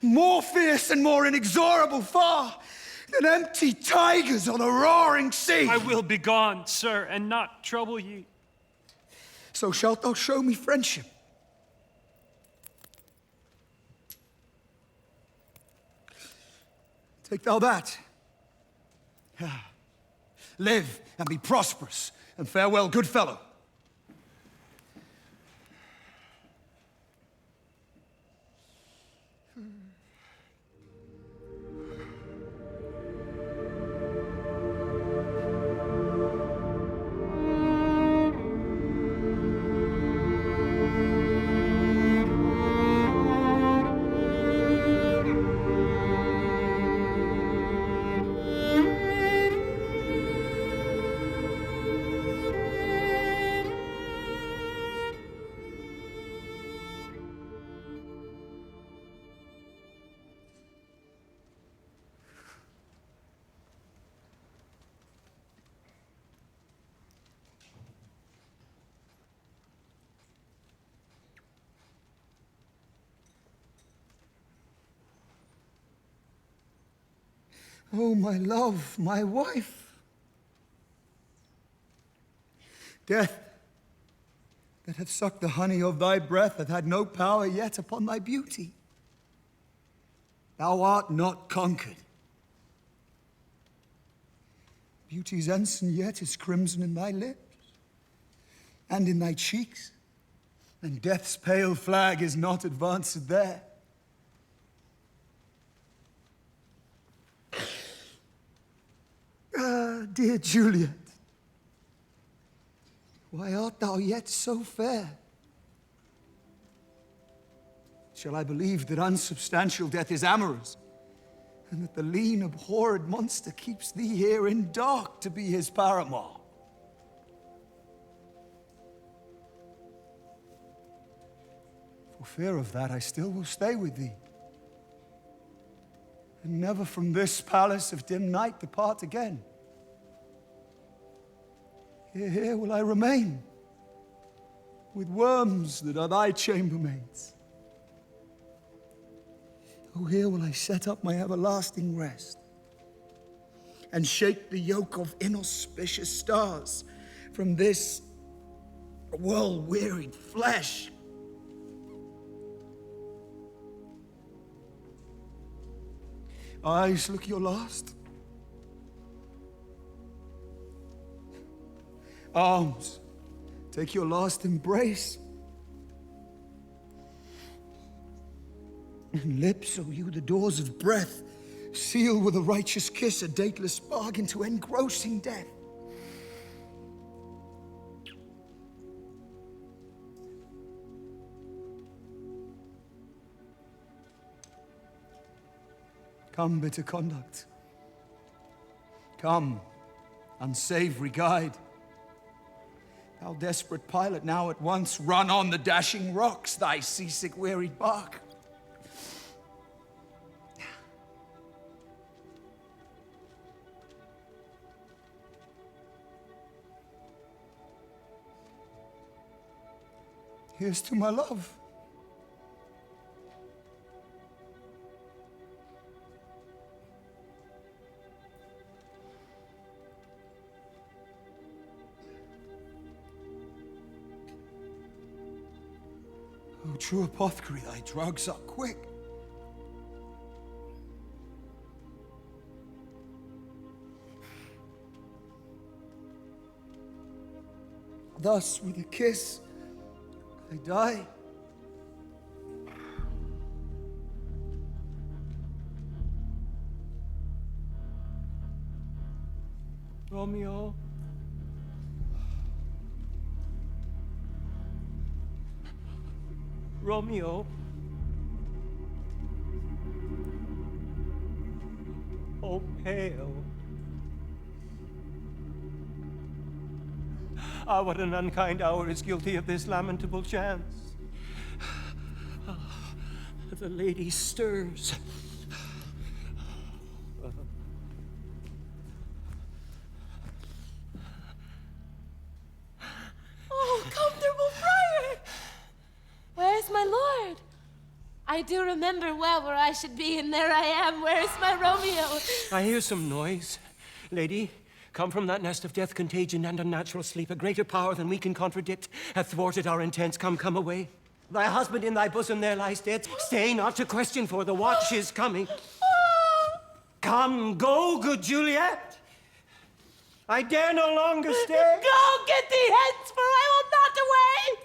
more fierce and more inexorable far than empty tigers on a roaring sea. I will be gone, sir, and not trouble ye. So shalt thou show me friendship. Take thou that. Live and be prosperous, and farewell, good fellow. Oh, my love, my wife. Death, that hath sucked the honey of thy breath, hath had no power yet upon thy beauty. Thou art not conquered. Beauty's ensign yet is crimson in thy lips, and in thy cheeks, and death's pale flag is not advanced there. Ah, dear Juliet, why art thou yet so fair? shall I believe that unsubstantial death is amorous, and that the lean, abhorred monster keeps thee here in dark to be his paramour? For fear of that, I still will stay with thee, and never from this palace of dim night depart again. Here will I remain, with worms that are thy chambermaids. Oh, here will I set up my everlasting rest, and shake the yoke of inauspicious stars from this world-wearied flesh. Eyes, look your last. Arms, take your last embrace. And lips, O you, the doors of breath, seal with a righteous kiss a dateless bargain to engrossing death. Come, bitter conduct. Come, unsavory guide. Thou desperate pilot, now at once run on the dashing rocks, thy seasick wearied bark. Here's to my love. Oh, true apothecary, thy drugs are quick. Thus, with a kiss, I die. Romeo. Romeo. Oh, pale. Ah, what an unkind hour is guilty of this lamentable chance. The lady stirs. Oh, comfortable friar! Where's my lord? I do remember well where I should be, and there I am. Where's my Romeo? I hear some noise. Lady, come from that nest of death, contagion, and unnatural sleep. A greater power than we can contradict hath thwarted our intents. Come, come away. Thy husband in thy bosom there lies dead. Stay not to question, for the watch is coming. Come, go, good Juliet. I dare no longer stay. Go, get thee hence, for I will not away.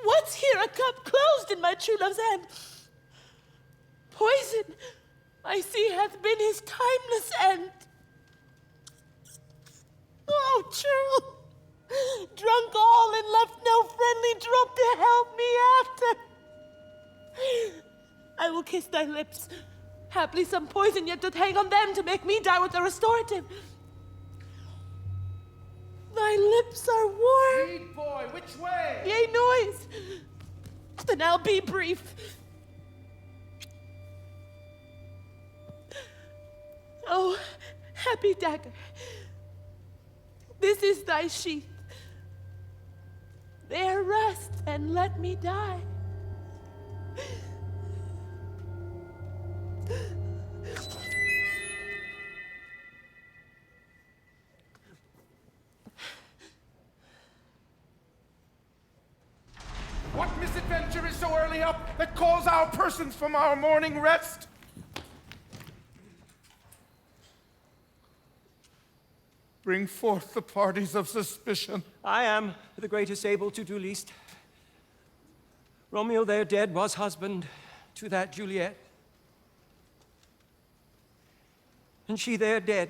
What's here, a cup closed in my true love's hand? Poison, I see, hath been his timeless end. Oh, true, drunk all and left no friendly drop to help me after. I will kiss thy lips. Haply some poison yet doth hang on them to make me die with a restorative. Thy lips are warm. Lead, boy, which way? Yea, noise. Then I'll be brief. Oh, happy dagger, this is thy sheath. There rest and let me die. What misadventure is so early up that calls our persons from our morning rest? Bring forth the parties of suspicion. I am the greatest able to do least. Romeo there dead was husband to that Juliet. And she there dead,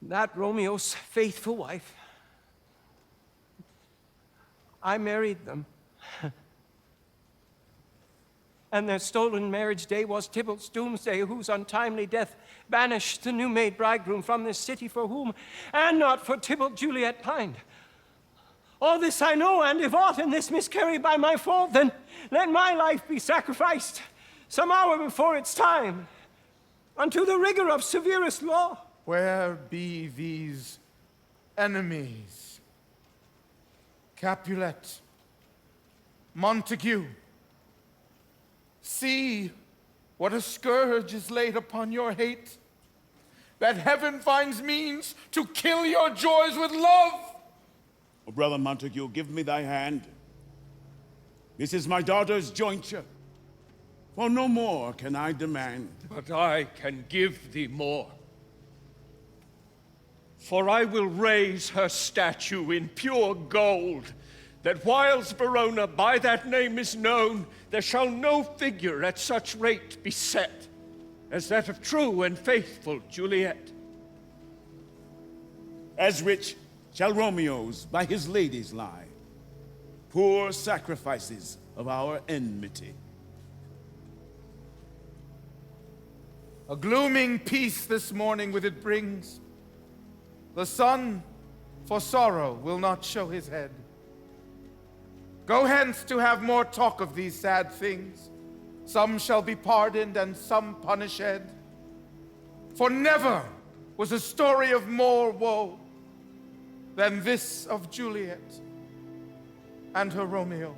that Romeo's faithful wife. I married them. And their stolen marriage day was Tybalt's doomsday, whose untimely death banished the new-made bridegroom from this city, for whom, and not for Tybalt, Juliet pined. All this I know, and if aught in this miscarry by my fault, then let my life be sacrificed some hour before its time unto the rigor of severest law. Where be these enemies? Capulet, Montague, see what a scourge is laid upon your hate, that heaven finds means to kill your joys with love. Oh, Brother Montague, give me thy hand. This is my daughter's jointure, for no more can I demand. But I can give thee more. For I will raise her statue in pure gold, that whiles Verona by that name is known, there shall no figure at such rate be set as that of true and faithful Juliet. As rich shall Romeo's by his ladies lie, poor sacrifices of our enmity. A glooming peace this morning with it brings. The sun for sorrow will not show his head. Go hence to have more talk of these sad things. Some shall be pardoned and some punished. For never was a story of more woe than this of Juliet and her Romeo.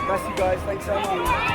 Bless you guys. Thanks so much.